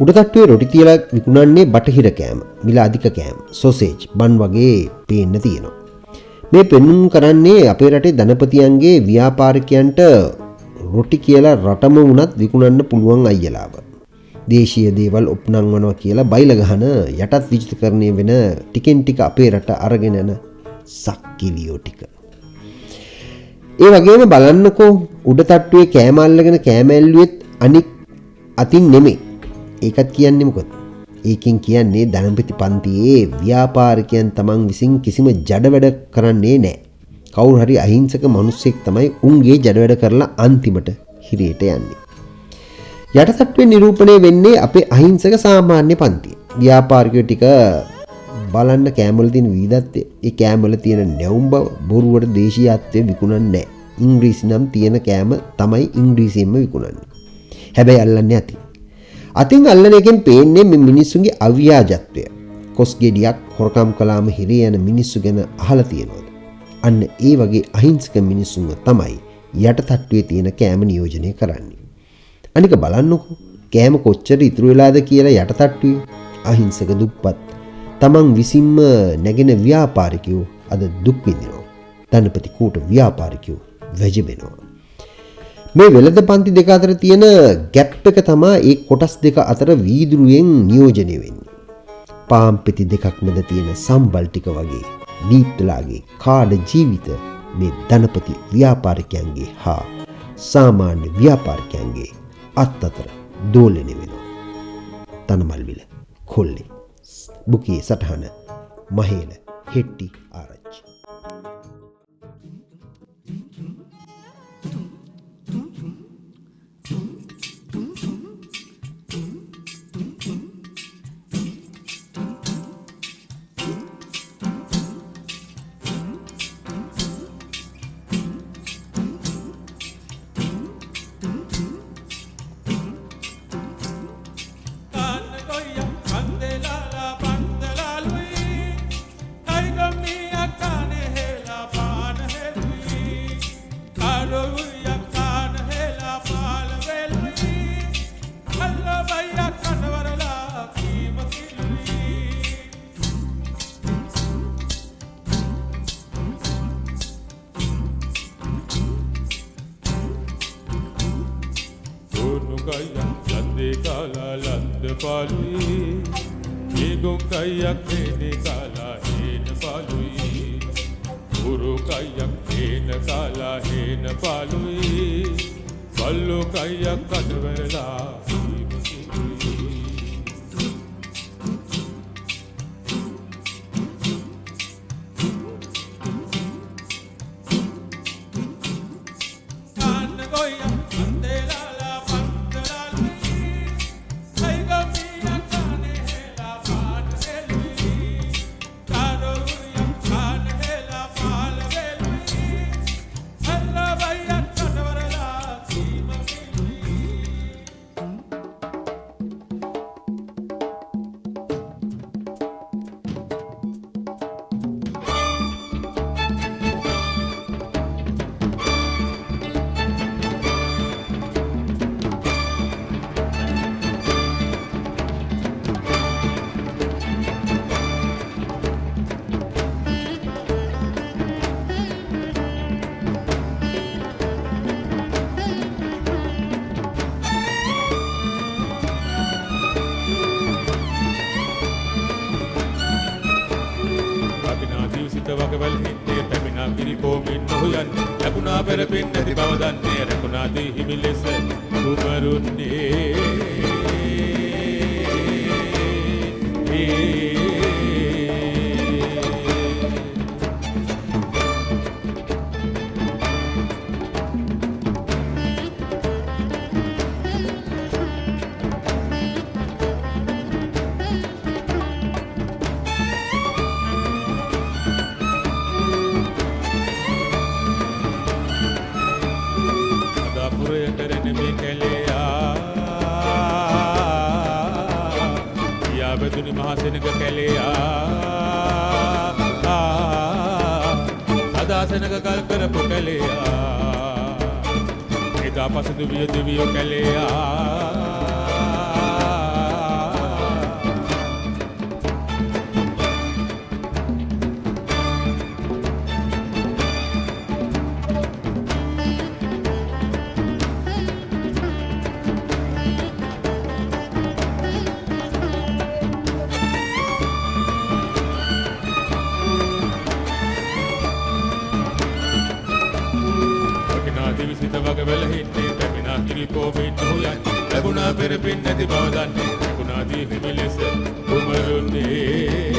උඩ තට්ටුවේ රොටි තියලා විකුණන්නේ බටහිර කෑම, මිල අධික කෑම, සොසේජ්, බන් වගේ පේන්න තියෙනවා. මේ පෙන්නුම් කරන්නේ අපේ රටේ ධනපතියන්ගේ ව්‍යාපාරිකයන්ට රොටි කියලා රටම වුණත් විකුණන්න පුළුවන් අයියලාව. දේශීය දේවල් ඔප්නංවනවා කියලා බයිල ගහන යටත් විජිතකරණය වෙන ටිකෙන් ටික අපේ රට අරගෙන යන සක්කිලියෝ ටික. ඒ වගේම බලන්නකෝ උඩ තට්ටුවේ කෑම අල්ලගෙන කෑම ඇල්ලුවෙත් අනික් අතින් නෙමෙයි. ඒකත් කියන්නේ මොකද? ඒකෙන් කියන්නේ ධනපති පන්තියේ ව්‍යාපාරිකයන් තමන් විසින් කිසිම ජඩ වැඩ කරන්නේ නැහැ. කවුරු හරි අහිංසක මිනිස්සෙක් තමයි උන්ගේ ජඩ වැඩ කරලා අන්තිමට හිරේට යන්නේ. යට තට්ටුවේ නිරූපණය වෙන්නේ අපේ අහිංසක සාමාන්‍ය පන්තිය. ව්‍යාපාරිකයෝ ටික බලන්න කෑමවල තියෙන විවිධත්වය, ඒ කෑමවල තියෙන නැවුම් බව, බොරුවට දේශීයත්වය විකුණන්නේ නැහැ. ඉංග්‍රීසි නම් තියෙන කෑම තමයි ඉංග්‍රීසියෙන්ම විකුණන්නේ. හැබැයි අල්ලන්නේ අතින්. අතින් අල්ලන එකෙන් පේන්නේ මේ මිනිස්සුන්ගේ අව්‍යාජත්වය. කොස් ගෙඩියක් හොරකම් කළාම හිරේ යන මිනිස්සු ගැන අහලා තියෙනවද? අන්න ඒ වගේ අහිංසක මිනිස්සුන්ව තමයි යට තට්ටුවේ තියෙන කෑම නියෝජනය කරන්නේ. අනික බලන්නකෝ කෑම කොච්චර ඉතුරු වෙලාද කියලා යට තට්ටුවේ අහිංසක දුප්පත් තමන් විසින්ම නැගෙන ව්‍යාපාරිකයෝ අද දුක් විඳිනවා. ධනපති කූට ව්‍යාපාරිකයෝ වැජබෙනවා. මේ වෙළඳ පන්ති දෙක අතර තියෙන ගැප් එක තමයි ඒ කොටස් දෙක අතර වීදුරුවෙන් නියෝජනය වෙන්නේ. පාම් පෙති දෙකක් මැද තියෙන සම්බල් ටික වගේ දීප්තලාගේ කාඩ ජීවිත මේ ධනපති ව්‍යාපාරිකයන්ගේ හා සාමාන්‍ය ව්‍යාපාරිකයන්ගේ අත් අතර දෝලනය වෙනවා. තනමල්විල කොල්ලේ බුකේ සටහන මහේල හෙට්ටි ආරච්චි. වගවල් හිතේ පැමිණා පිරිපෝමින් නොහුයන් ලැබුණා පෙරපින් නැති බව දන්නේ රැකුණාදී හිමි ලෙස කුමරුන්නේ අදාපුරය කරන මේ කැලයා යාබදුනි මහසෙනග කැලයා අදාසෙනග කල් කරපු කැලයා එදා පසුදු විය දිවියෝ කැලයා දිවිසිත වග වැලහින්නේ පැමිණා කිරිපෝමින් නොයන් ලැබුණා පෙර පින් නැති බව දන්නේ ලැබුණා දී හිමි ලෙස උමරුන්නේ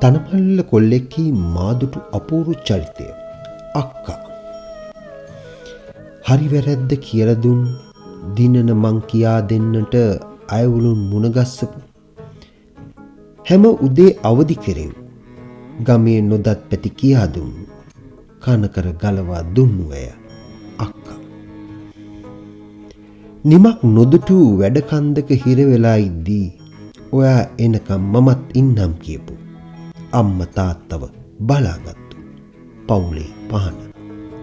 තනපල්ල කොල්ලෙක්හි මාදුටු අපූරු චරිතය අක්කා. හරි වැරැද්ද කියලා දුන් දිනන මං කියා දෙන්නට අයවුලුන් මුණගස්සපු හැම උදේ අවදි කෙරෙව් ගමේ නොදත් පැති කියා දුන්නු කනකර ගලවා දුන්නු ඇය අක්කා. නිමක් නොදුටු වැඩ කන්දක හිර වෙලා ඉද්දී ඔයා එනකම් මමත් ඉන්නම් කියපු අම්ම තාත්තව බලාගත්තු පවුලේ පහන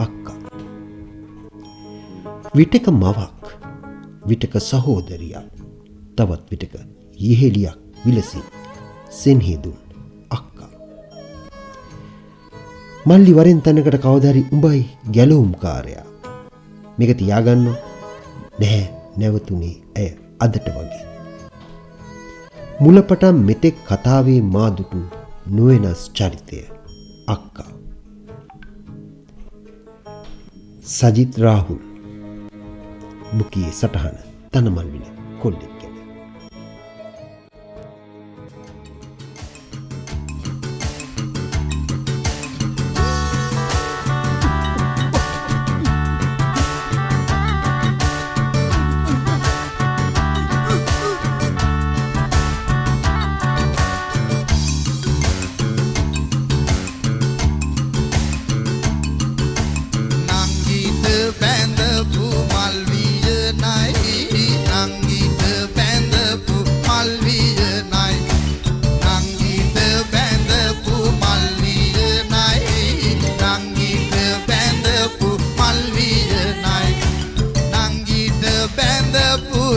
අක්කා. විටක මවක් විටක සහෝදරියක් තවත් විටක යෙහෙලියක් විලසි සෙන්හෙදුන් අක්කා. මල්ලි වරෙන් තැනකට කවදාරි උඹයි ගැලවුම්කාරයා මේක තියාගන්න නැහැ නැවතුනේ ඇය අදට වගේ. මුලපටන් මෙතෙක් කතාවේ මාදුටු නොවෙනස් චරිතය අක්කා. සජිත් රාහුල් බුකියේ සටහන තනමල්විල කොල්ලෙක්.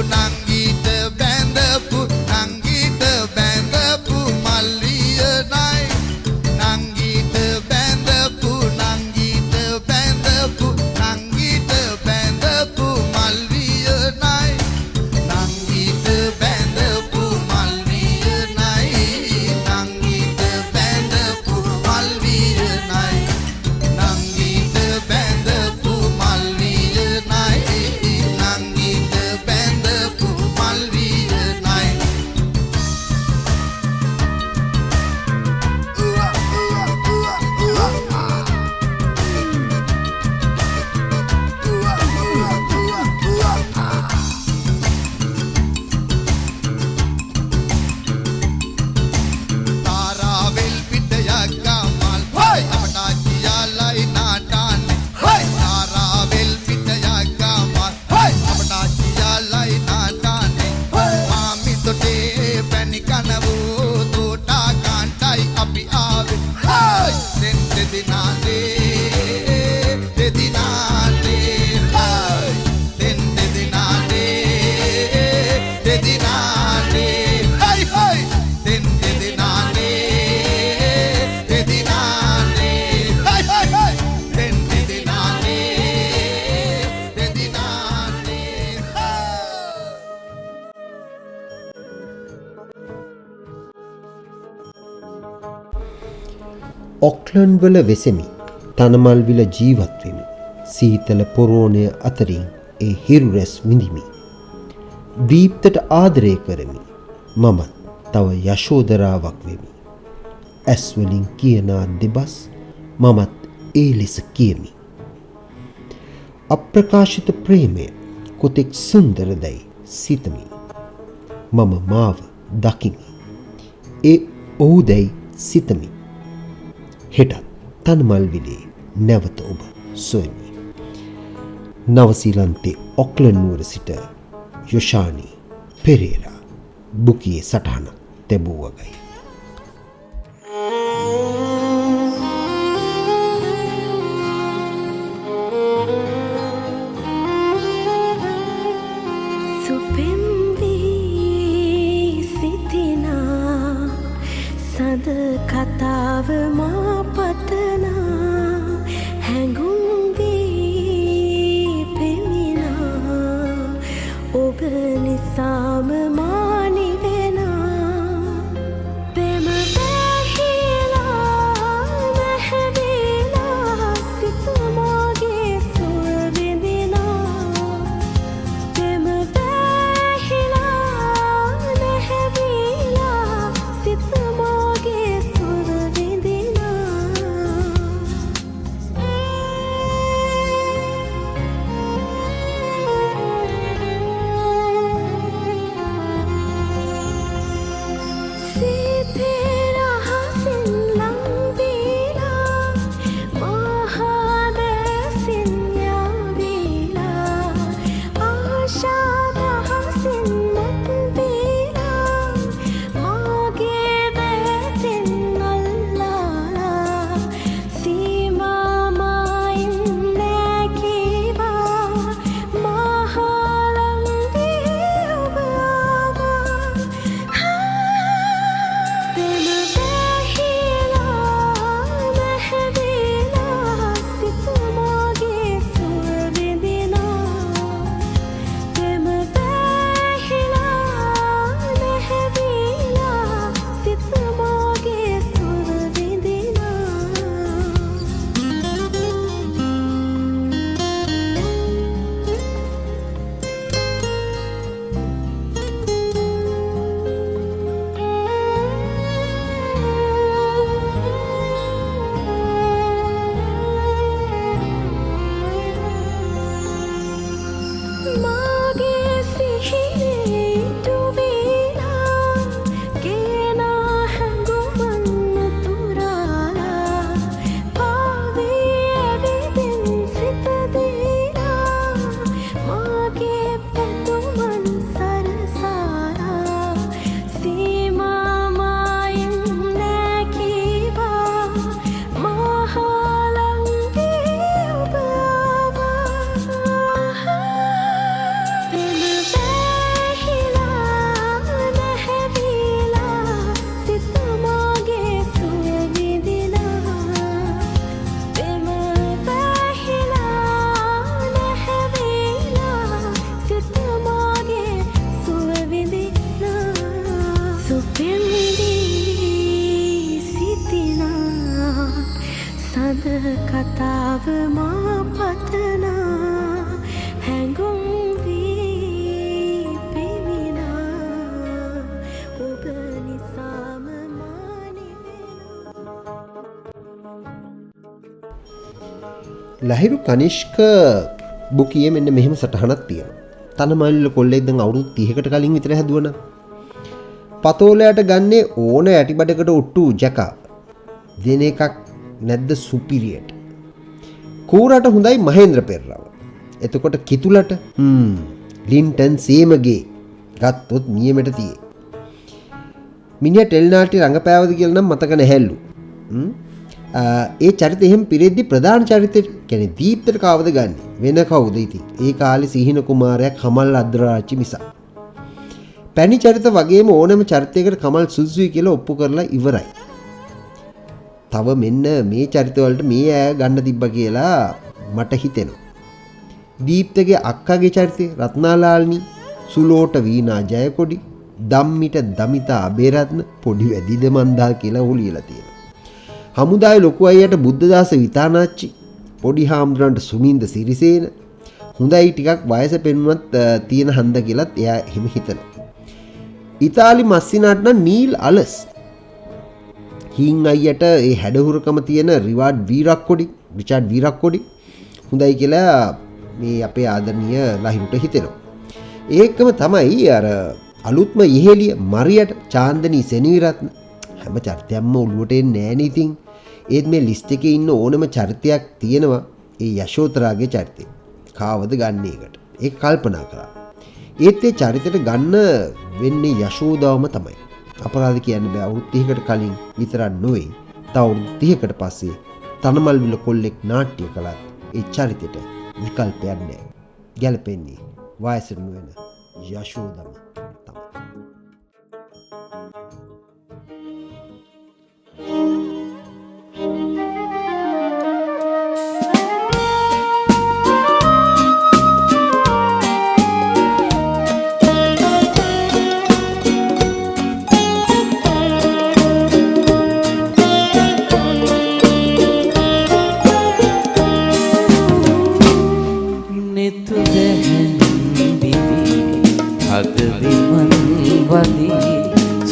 Nangita band ඔක්ලන්ඩ් වල වෙසෙමි. තනමල් විල ජීවත් වෙමි. සීතල පොරෝණය අතරින් ඒ හිරු රැස් විඳිමි. දීප්තට ආදරය කරමි. මමත් තව යශෝදරාවක් වෙමි. ඇස් වලින් කියනා දෙබස් මමත් ඒ ලෙස කියමි. අප්‍රකාශිත ප්‍රේමය කොතෙක් සුන්දරදැයි සිතමි. මම මාව දකිමි. ඒ ඔහුදැයි සිතමි. හෙටත් තනමල් විලේ නැවත ඔබ සොයමි. නවසීලන්තේ ඔක්ලන්ඩ් නුවර සිට යොෂානි පෙරේරා බුකියේ සටහන තැබූ වගයි. කතාව මා පතනා හැඟුම් වී පෙමිනා ඔබ නිසාම මා නිවෙනා පෙම වැහිලා නැහැවිලා සිත මාගේ සුව විඳිනා පෙම වැහිලා නැහැවිලා සිත කතාව මා පතනා හැඟුම් වී පෙමිනා ඔබ නිසාම මා නිවෙනා. ලහිරු කනිෂ්ක බුකියේ මෙන්න මෙහෙම සටහනක් තියෙනවා. තනමල්ල කොල්ලෙක් දැන් අවුරුදු 30කට කලින් විතර හැදුවනම් පතෝලයට ගන්නේ ඕන ඇටිබඩකට ඔට්ටු ජැකා දෙන එකක් නැද්ද සුපිරියට. කූරට හොඳයි මහේන්ද්‍ර පෙරරව. එතකොට කිතුලට ලින්ටන් සේමගේ ගත්තොත් නියමෙට තියේ. මිනිහා ටෙලිනාට්‍ය රංගපෑවද කියලා නම් මතක නැහැලු. ඒ චරිතය එහෙම පිරෙද්දි ප්‍රධාන චරිතෙට කියන්නේ දීප්තට කවවද ගන්න වෙන කවුද ඉතින්? ඒ කාලේ සීහින කුමාරයා කමල් අද්රාච්චි මිසක්. පැණි චරිත වගේම ඕනෑම චරිතයකට කමල් සුදුසුයි කියලා ඔප්පු කරලා ඉවරයි. තව මෙන්න මේ චරිතවලට මේ ඈ ගන්න තිබ්බ කියලා මට හිතෙනවා. දීප්තගේ අක්කාගේ චරිතය රත්නාලාල්නි, සුලෝට වීණා ජයකොඩි, ධම්මිට දමිතා අබේරත්න, පොඩි වැඩිද මන්දා කියලා ඔහු ලියලා තියෙනවා. හමුදාවේ ලොකු අයියට බුද්ධදාස විතානාච්චි, පොඩි හාමුදුරන්ට සුමින්ද සිරිසේන, හොඳයි ටිකක් වයස පෙන්නුවත් තියෙන හන්ද කියලත් එයා එහෙම හිතනවා. ඉතාලි මස්සිනාට නම් නීල් අලස්. හින් අයියට ඒ හැඩහුරකම තියෙන රිචාඩ් වීරක්කොඩි හොඳයි කියලා මේ අපේ ආදරණීය ලහිරුට හිතෙනවා. ඒකම තමයි අර අලුත්ම ඉහෙලිය මරියට චාන්දනී සෙනවිරත්න හැම චරිතයක්ම ඔළුවට එන්නේ නෑනේ ඉතින්. ඒත් මේ ලිස්ට් එකේ ඉන්න ඕනම චරිතයක් තියෙනවා ඒ යශෝතරාගේ චරිතය. කාවද ගන්න එකට. ඒක කල්පනා කරා. ඒත් ඒ චරිතයට ගන්න වෙන්නේ යශෝදාවම තමයි. අපරාධ කියන්න බෑ. අවුරුදු 30කට කලින් විතරක් නෙවෙයි. තව අවුරුදු 30කට පස්සේ තනමල් විල කොල්ලෙක් නාට්‍ය කළත් ඒ චරිතයට විකල්පයක් නෑ. ගැලපෙන්නේ වයසට නොවන යශෝදම තමයි.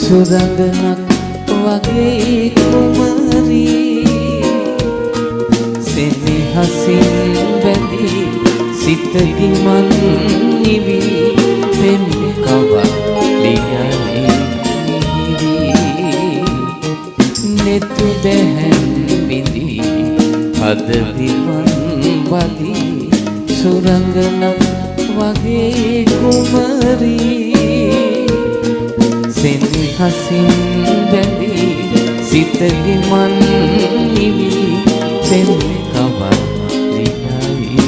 සුරංගනක් වගේ කුමරී සෙනෙහසින් බැඳී සිතකි මන් නිවි පෙම් කවා ලියයි නෙතු දැහැන් බිඳී අද විමන් වදී සුරංගනක් වගේ කුමරී සෙනෙහසින් බැඳී සිතකි මන් නිවි පෙම් කවා ලියයි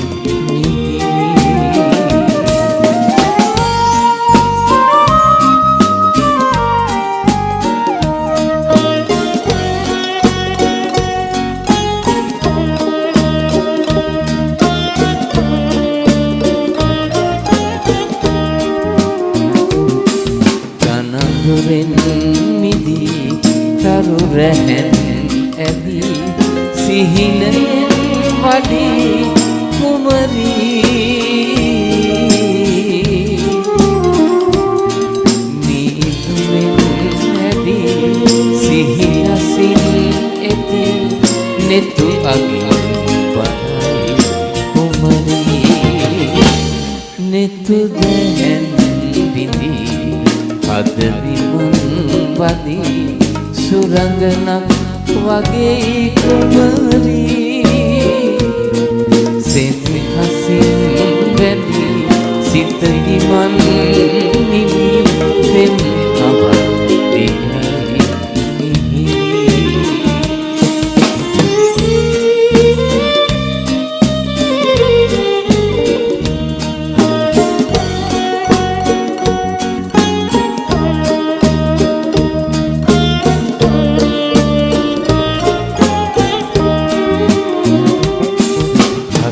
මිදී තරු රැහැන් ඇදී සිහිනයෙන් වඩී කුමරී නීතුවෙන් ඇදී සිහිනසින් ඇති නෙතු අගින් වඩයි කුමරී නෙතු දැන් විදී අද විමන් වදී සුරංගනක් වගේ කුමරී සෙනෙහසින් බැඳී සිතකි මන් නිවි පෙම් කවා ලියයි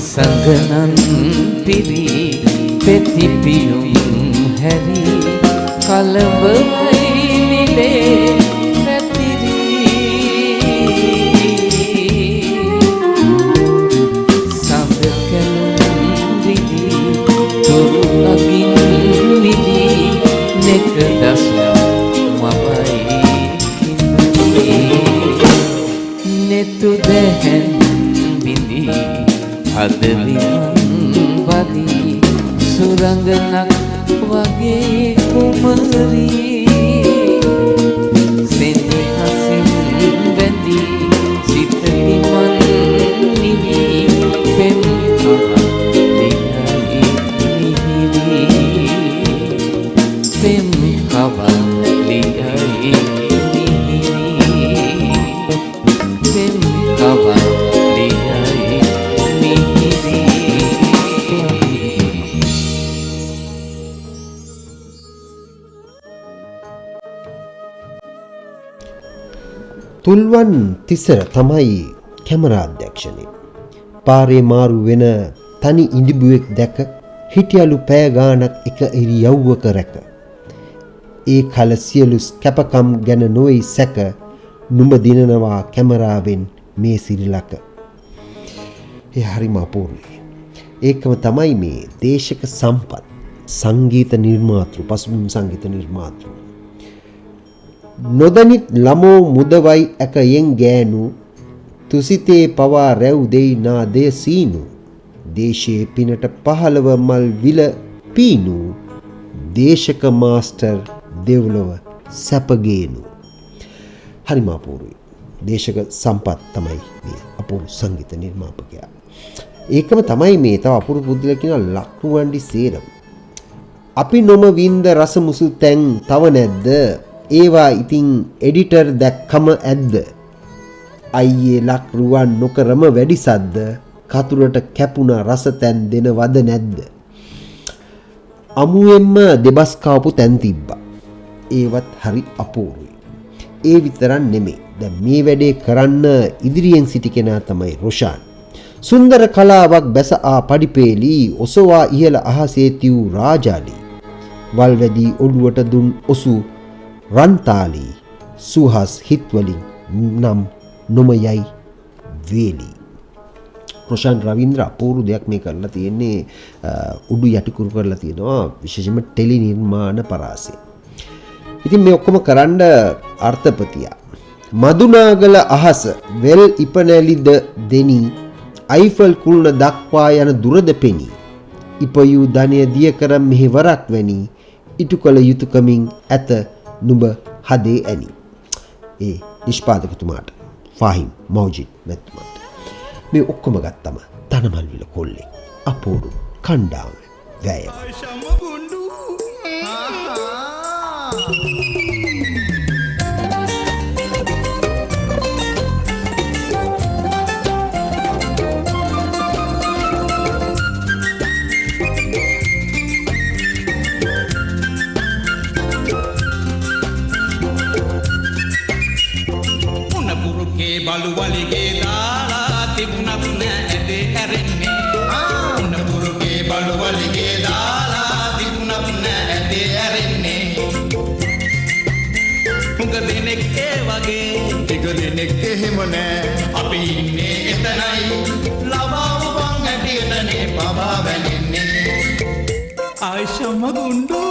සංගනන් පිරි පෙතිපියුම් හැරි කලබවයි නිලේ පැතිරී සඳකැලුම් විදී තුරුලගින් විදී නෙකදස් මවයි නෙතු දැහැන් බිඳී අද විමන් වදී සුරංගනක් වගේ කුමරී සෙනෙහසින් බැඳී සිතකි මන් නිවි පෙම් කවා ලියයි පෙම් කවා ලියයි පෙම් කවා තුල්වන් තිසර තමයි කැමරා අධ්‍යක්ෂණය. පාරේ මාරු වෙන තනි ඉඳිබුවෙක් දැක හිටියලු පෑ ගානක් එක ඉරියව්වක රැක. ඒ කල සියලු කැපකම් ගැන නොයි සැක නුඹ දිනනවා කැමරාවෙන් මේ සිරිලක. ඒ හරිම අපූර්වයි. ඒකම තමයි මේ දේශක සම්පත් සංගීත නිර්මාතෘ පසුබිම් සංගීත නිර්මාතෘ. නොදනිත් ළමෝ මුදවයි ඇකයෙන් ගෑනු තුසිතේ පවා රැව් දෙයි නාදය සීනු දේශයේ පිනට පහළව මල් විල පීනු දේශක මාස්ටර් දෙව්ලොව සැපගේනු. හරිම අපූර්වයි. දේශක සම්පත් තමයි මේ අපූර්ව සංගීත නිර්මාපකයා. ඒකම තමයි මේ තව අපූර්ව පුද්ගලයා කියන ලක්රුවන්ඩි සේරම. අපි නොම වින්ද රස මුසු තැන් තව නැද්ද? ඒවා ඉතින් එඩිටර් දැක්කම ඇද්ද? අයියේ ලක්රුවන් නොකරම වැඩි සද්ද කතුරට කැපුණ රස තැන් දෙනවද නැද්ද? අමුවෙන්ම දෙබස් කාපු තැන් තිබ්බා. ඒවත් හරි අපූර්වයි. ඒ විතරක් නෙමෙයි. දැන් මේ වැඩේ කරන්න ඉදිරියෙන් සිටි කෙනා තමයි රොෂාන්. සුන්දර කලාවක් බැස ආ පඩිපේලි ඔසවා ඉහළ අහසේ තියූ රාජාලි. වල්වැදී ඔළුවට දුන් ඔසු රන්තාලි සුහස් හිත්වලින් නම් නොමයයි වේලි. රොෂාන් රවීන්ද්‍ර අපූර්ව දෙයක් මේ කරලා තියෙන්නේ. උඩු යටිකුරු කරලා තියෙනවා විශේෂයෙන්ම ටෙලි නිර්මාණ පරාසය. ඉතින් මේ ඔක්කොම කරන්න අර්ථපතිය මදුනාගල අහස වෙල් ඉපනැලිද දෙනි අයිෆල් කුල්න දක්වා යන දුරද පෙනී ඉපයූ ධනය දිය කර මෙහෙවරක් වැනි ඉටු කළ යුතුයකමින් ඇත නුඹ හදේ ඇනි. ඒ නිෂ්පාදකතුමාට ෆාහිම් මෞජිද් මැතිතුමාට මේ ඔක්කොම ගත්තම තනමල්විල කොල්ලේ අපූර්ව කණ්ඩායම වැයම. බලුවලිගේ දාලා තිබුණත් නෑ ඇදේ ඇරෙන්නේ. උන්න පුරුගේ බලුවලිගේ දාලා තිබුණත් නෑ ඇදේ ඇරෙන්නේ. මුග දෙනෙක් ඒ වගේ ටික දෙනෙක් එහෙම නෑ. අපි ඉන්නේ එතනයි ලබාව බං ඇටියටනේ පවා වැනෙන්නේ. ආයිෂම ගුණ්ඩු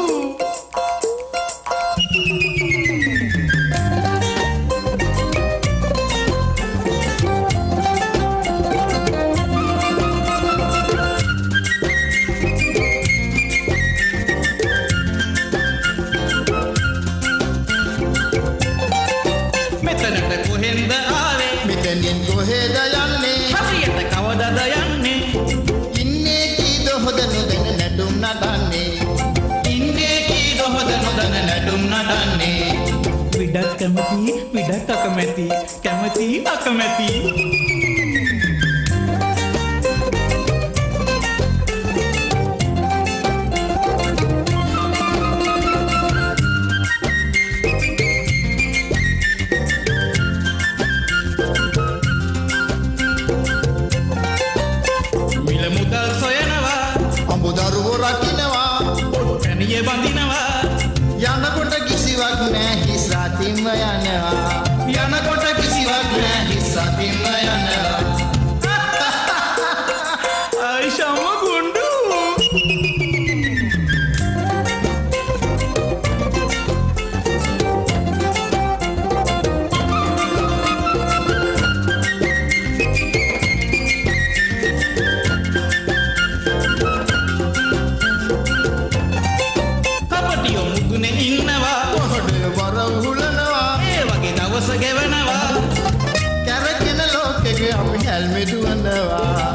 විඩක් අකමැති කැමති අකමැති. මිල මුදල් සොයනවා අඹදරුවෝ රකින්නවා පැණිය බඳිනවා යනකොට කිසිවක් නෑ හිස් රතින්ම යනවා. යනකොට කිසිවක් නෑ හිස් රතින්ම යනවා. ආයිෂම ගුණ්ඩු කපටියෝ මුගුනේ ඉන්නවා. කොහොඩේ වරව් හුලනවා. ඒ වගේ දවස ගෙවනවා. කැරකෙන ලෝකෙක අපි හැල්මේ දුවනවා.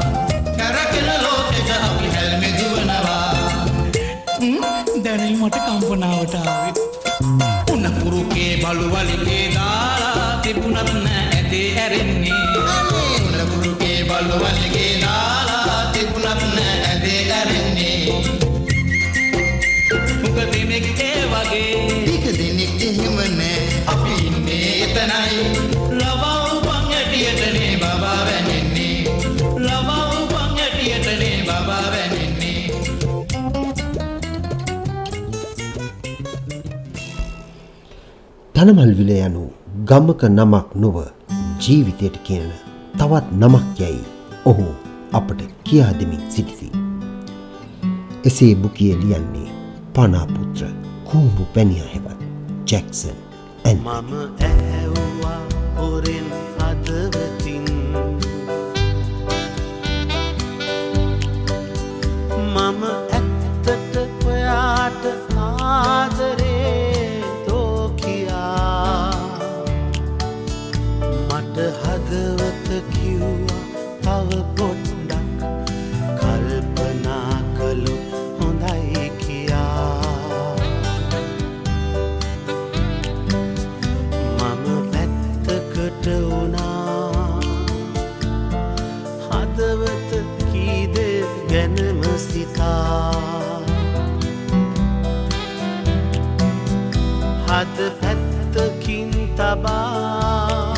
කැරකෙන ලෝකෙක අපි හැල්මේ දුවනවා. දැනයි මට කම්පනාවට ආවේ. උන්න පුරුකේ බලුවලිගේ දාලා තිබුණත් නෑ ඇදේ ඇරෙන්නේ. උන්න පුරුකේ බලුවලිගේ දාලා තිබුණත් නෑ ඇදේ ඇරෙන්නේ. මුග දෙනෙක් ඒ වගේ ටික දෙනෙක් එහෙම නෑ. අපි ඉන්නේ එතනයි ලබාව බං ඇටියටනේ බබා වැනෙන්නේ. ලබාව බං ඇටියටනේ බබා වැනෙන්නේ. තනමල්විල යනු ගමක නමක් නොව ජීවිතයට කියන තවත් නමක් යයි ඔහු අපට කියා දෙමින් සිටිති. එසේ බුකිය ලියන්නේ පනාපුත්‍ර කුඹු පැනියා හෙවත් ජැක්සන් ඇන්. මම ඇහැව්වා හොරෙන් හදවතින් මම ඇත්තට ඔයාට ආදරේ තෝ කියා මට හදවත කිව්වා තව පොඩ්ඩක් කල්පනා කළොත් හොඳයි කියා මම පැත්තකට වුණා හදවත කීදේ ගැනම සිතා හද පැත්තකින් තබා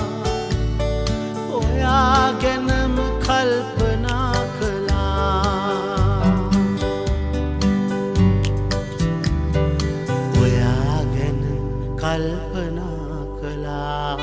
ඔයා ගැනම කල්පනා කළා ඔයා ගැන කල්පනා කළා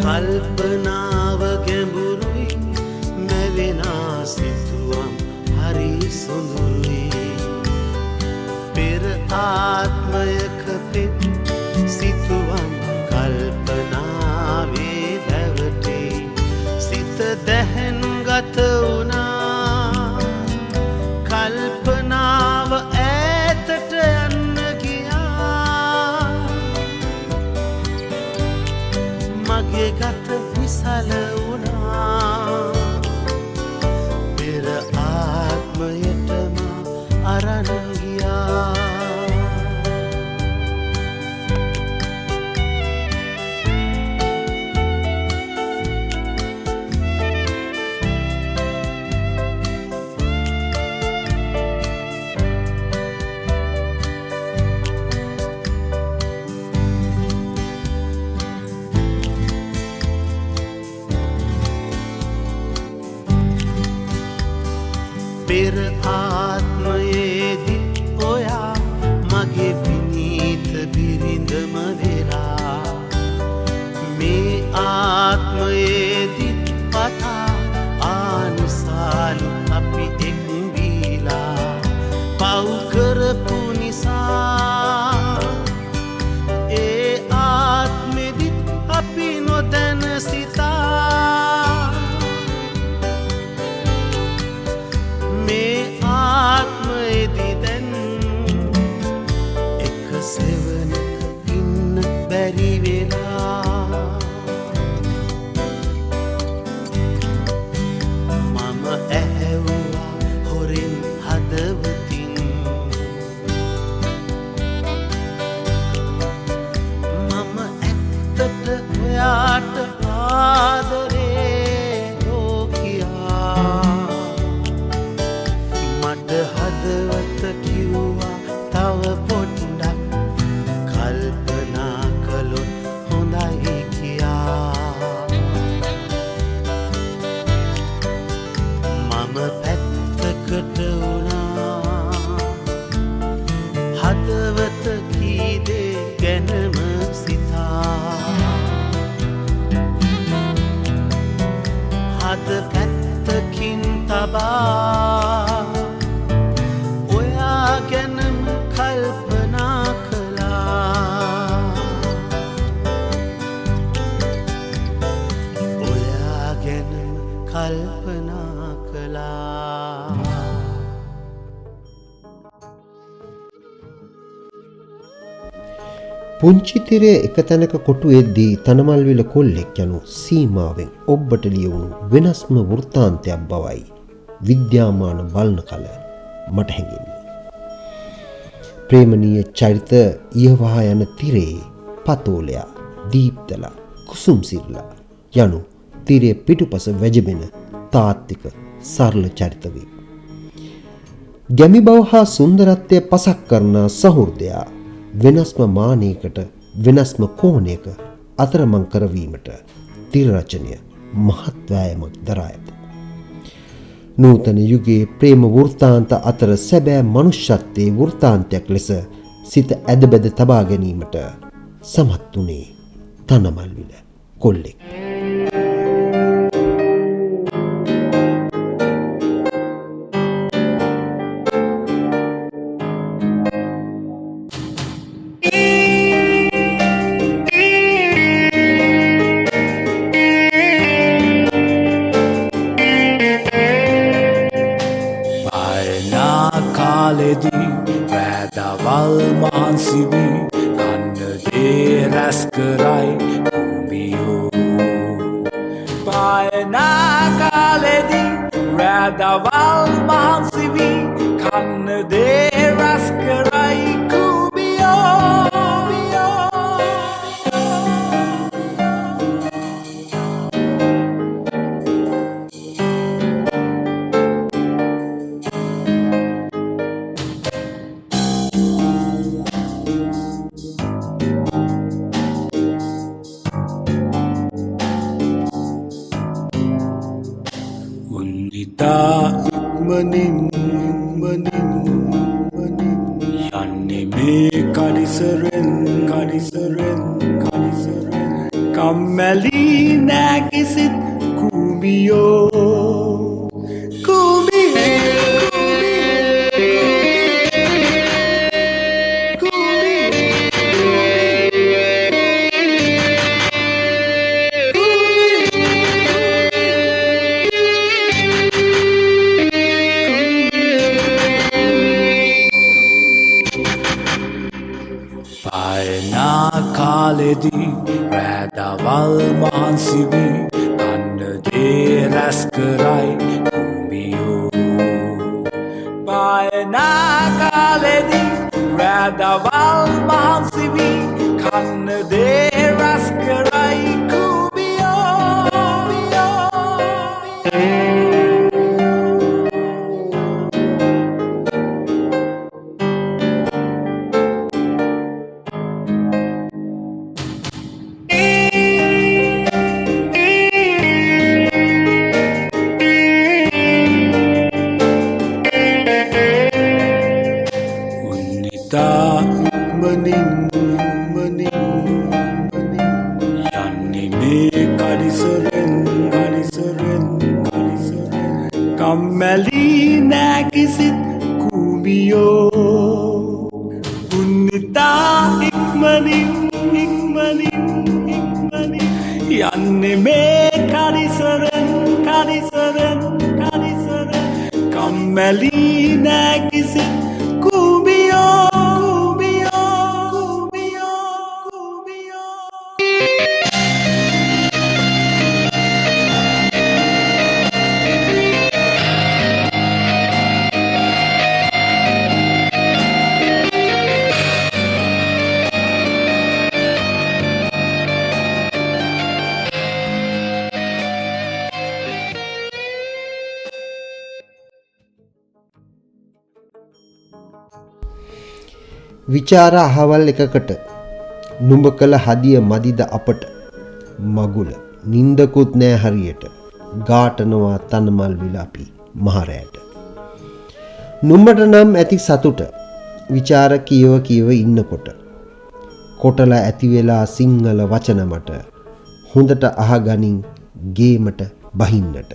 කල්පනාව ගැඹුරුයි මැවෙනා සිතුවම් හරි සොඳුරුයි පෙර ආත්මයක පෙත් සිතුවම් කල්පනාවේ දැවටේ සිත දැහැන් ගත වුණා කල්පනාව ඈතට යන්න ගියා මගේ ගත විසල වුණා පෙර ආත්මයටම අරන් ගියා පෙර ආත්මයේදී ඔයා මගේ විනීත බිරිඳම වෙලා මේ ආත්මයේදී පතා ආනිසාලු අපි එක්බීලා පව් කරපු නිසා ඒ ආත්මෙදිත් අපි නොදැන සිතා මේ ආත්මයේදී දැන් එක සෙවණක ඉන්න බැරි වෙලා මම ඇහැව්වා හොරෙන් හදවතින් මම ඇත්තට ඔයාට ආදරේ තෝ කියා මට හදවත කිව්වා තව පොඩ්ඩක් කල්පනා කළොත් හොඳයි කියා මම පැත්තකට වුණා හදවත කීදේ ගැනම සිතා හද පැත්තකින් තබා ඔයා ගැනම කල්පනා කළා ඔයා ගැනම කල්පනා කළා පුංචි තිරය එක තැනක කොටු එද්දී තනමල්විල කොල්ලෙක් යනු සීමාවෙන් ඔබ්බට ලියවුණු වෙනස්ම වෘත්තාන්තයක් බවයි විද්‍යාමාන බලන කල මට හැඟෙන්නේ. ප්‍රේමනීය චරිත ඉහවහා යන තිරේ පතෝලයා දීප්තලා කුසුම්සිරලා යනු තිරේ පිටුපස වැජබෙන තාත්තික සරල චරිත වේ. ගැමි බව හා සුන්දරත්වය පසක් කරන සහෘදයා වෙනස්ම මානයකට වෙනස්ම කෝණයක අතරමං කරවීමට තිර රචනය මහත් වෑයමක් දරා ඇත. නූතන යුගයේ ප්‍රේම වෘත්තාන්ත අතර සැබෑ මනුෂ්‍යත්වයේ වෘත්තාන්තයක් ලෙස සිත ඇදබැද තබා ගැනීමට සමත් වුණේ තනමල්විල කොල්ලෙක්. කාලෙදී රෑදවල් මාන්සිවී කන්න දේ රැස් කරයි කුඹියෝ පායනා කාලෙදී රෑදවල් මාන්සිවී කන්න දේ රැස් කරයි ඉක්මනින් යන්නේ මේ කඩිසරෙන් කම්මැලි නෑ කිසිත් කුඹියෝ කාලෙදී රෑදවල් මාන්සිවී කන්න දේ රැස් කරයි කුඹියෝ පායනා කාලෙදී රෑදවල් මාන්සිවී කන්න දේ රැස් කරයි යන්නේ මේ කඩිසරෙන් කම්මැලි නෑ කිසිත් කුඹියෝ උන්නිතා ඉක්මනින් යන්නේ මේ කඩිසරෙන් කම්මැලි නෑ කිසිත් කුඹියෝ විචාර අහවල් එකකට නුඹ කළ හදිය මදිද අපට මගුල නින්දකුත් නෑ හරියට ගාටනවා තනමල් විලාපි මහරෑට නුඹට නම් ඇති සතුට විචාර කියව ඉන්නකොට කොටලා ඇති වෙලා සිංහල වචන මට හොඳට අහගනින් ගේමට බහින්නට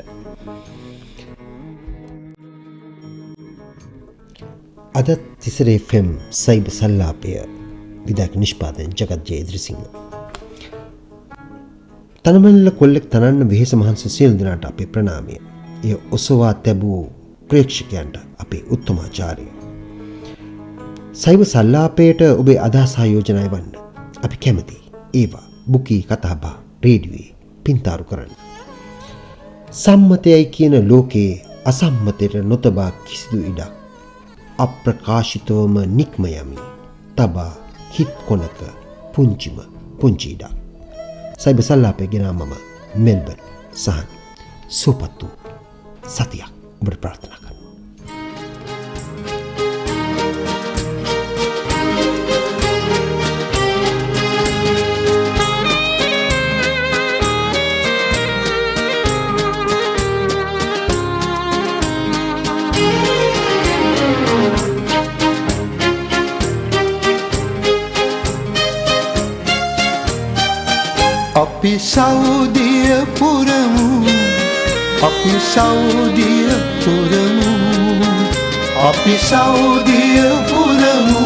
අද තිසර FM සයිබ සල්ලාපය විදාක නිෂ්පාදන ජගත් ජයද්‍රසිංහ තනමල්ල කොල්ලෙක් තනන්න වෙහෙස මහන්සි සියලු දෙනාට අපේ ප්‍රණාමය. එය ඔසවා තැබූ ප්‍රේක්ෂකයන්ට අපේ උත්තමාචාරය. සයිබ සල්ලාපයට ඔබේ අදහස් හා යෝජනා එවන්න. අපි කැමතියි ඒවා බුකී කතාබහ රේඩියෝයේ පින්තාරු කරන්න. සම්මතයයි කියන ලෝකයේ අසම්මතයට නොතබා කිසිදු ඉඩක් අප්‍රකාශිතවම නික්ම යමි. තබා හිත් කොනක පුංචිම පුංචි ඉඩක්. සයිබ සල්ලාපේ ගෙනා මම මෙල්බර්න් සහන් සුපත්තු සතියක් ඔබට ප්‍රාර්ථනා කරනවා. අපි සෞදිය පුරමු අපි සෞදිය පුරමු අපි සෞදිය පුරමු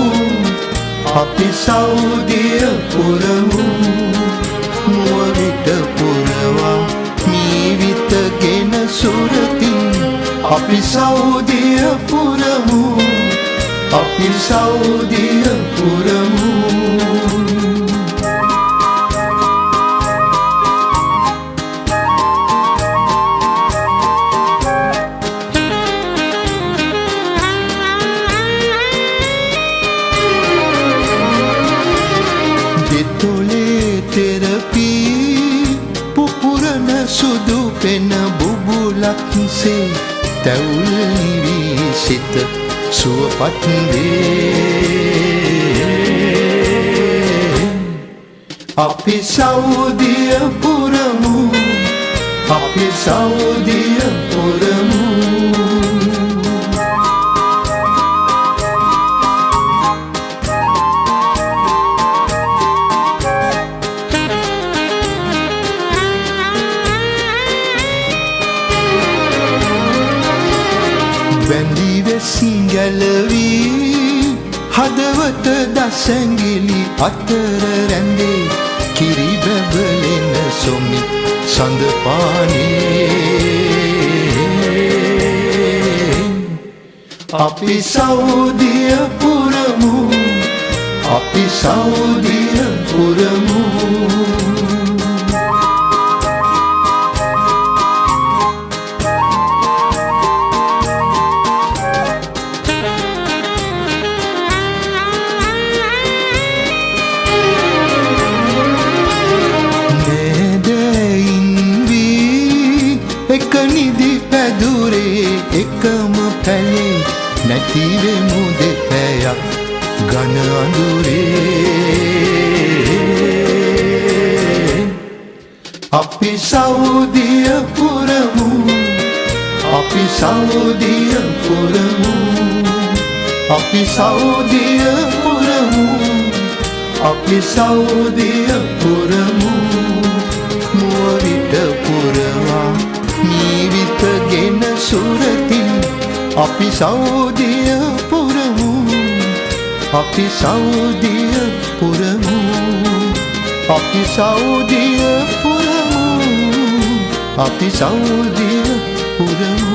අපි සෞදිය පුරමු මුවවිට පුරවා මීවිතගෙන සුරතින් අපි සෞදිය පුරමු අපි සෞදිය පුරමු සුදු පෙන බුබුලක්සේ තැවුල් නිවී සිත සුවපත් වේ අපි සෞදිය පුරමු අපි සෞදිය පුරමු සිංගලවී හදවත දසැඟිලි අතර රැඳේ කිරි බැබලෙන සොමි සඳපානේ අපි සෞදිය පුරමු අපි සෞදිය පුරමු නිදි පැදුරේ එකම පැලේ නැතිවෙමු දෙපැයක් ඝන අඳුරේ අපි සෞදිය පුරමු අපි සෞදිය පුරමු අපි සෞදිය පුරමු අපි සෞදිය පුරමු මුවවිට පුරවා නීවිතගෙන සුරතින් අපි සෞදිය පුරමු අපි සෞදිය පුරමු අපි සෞදිය පුරමු අපි සෞදිය පුරමු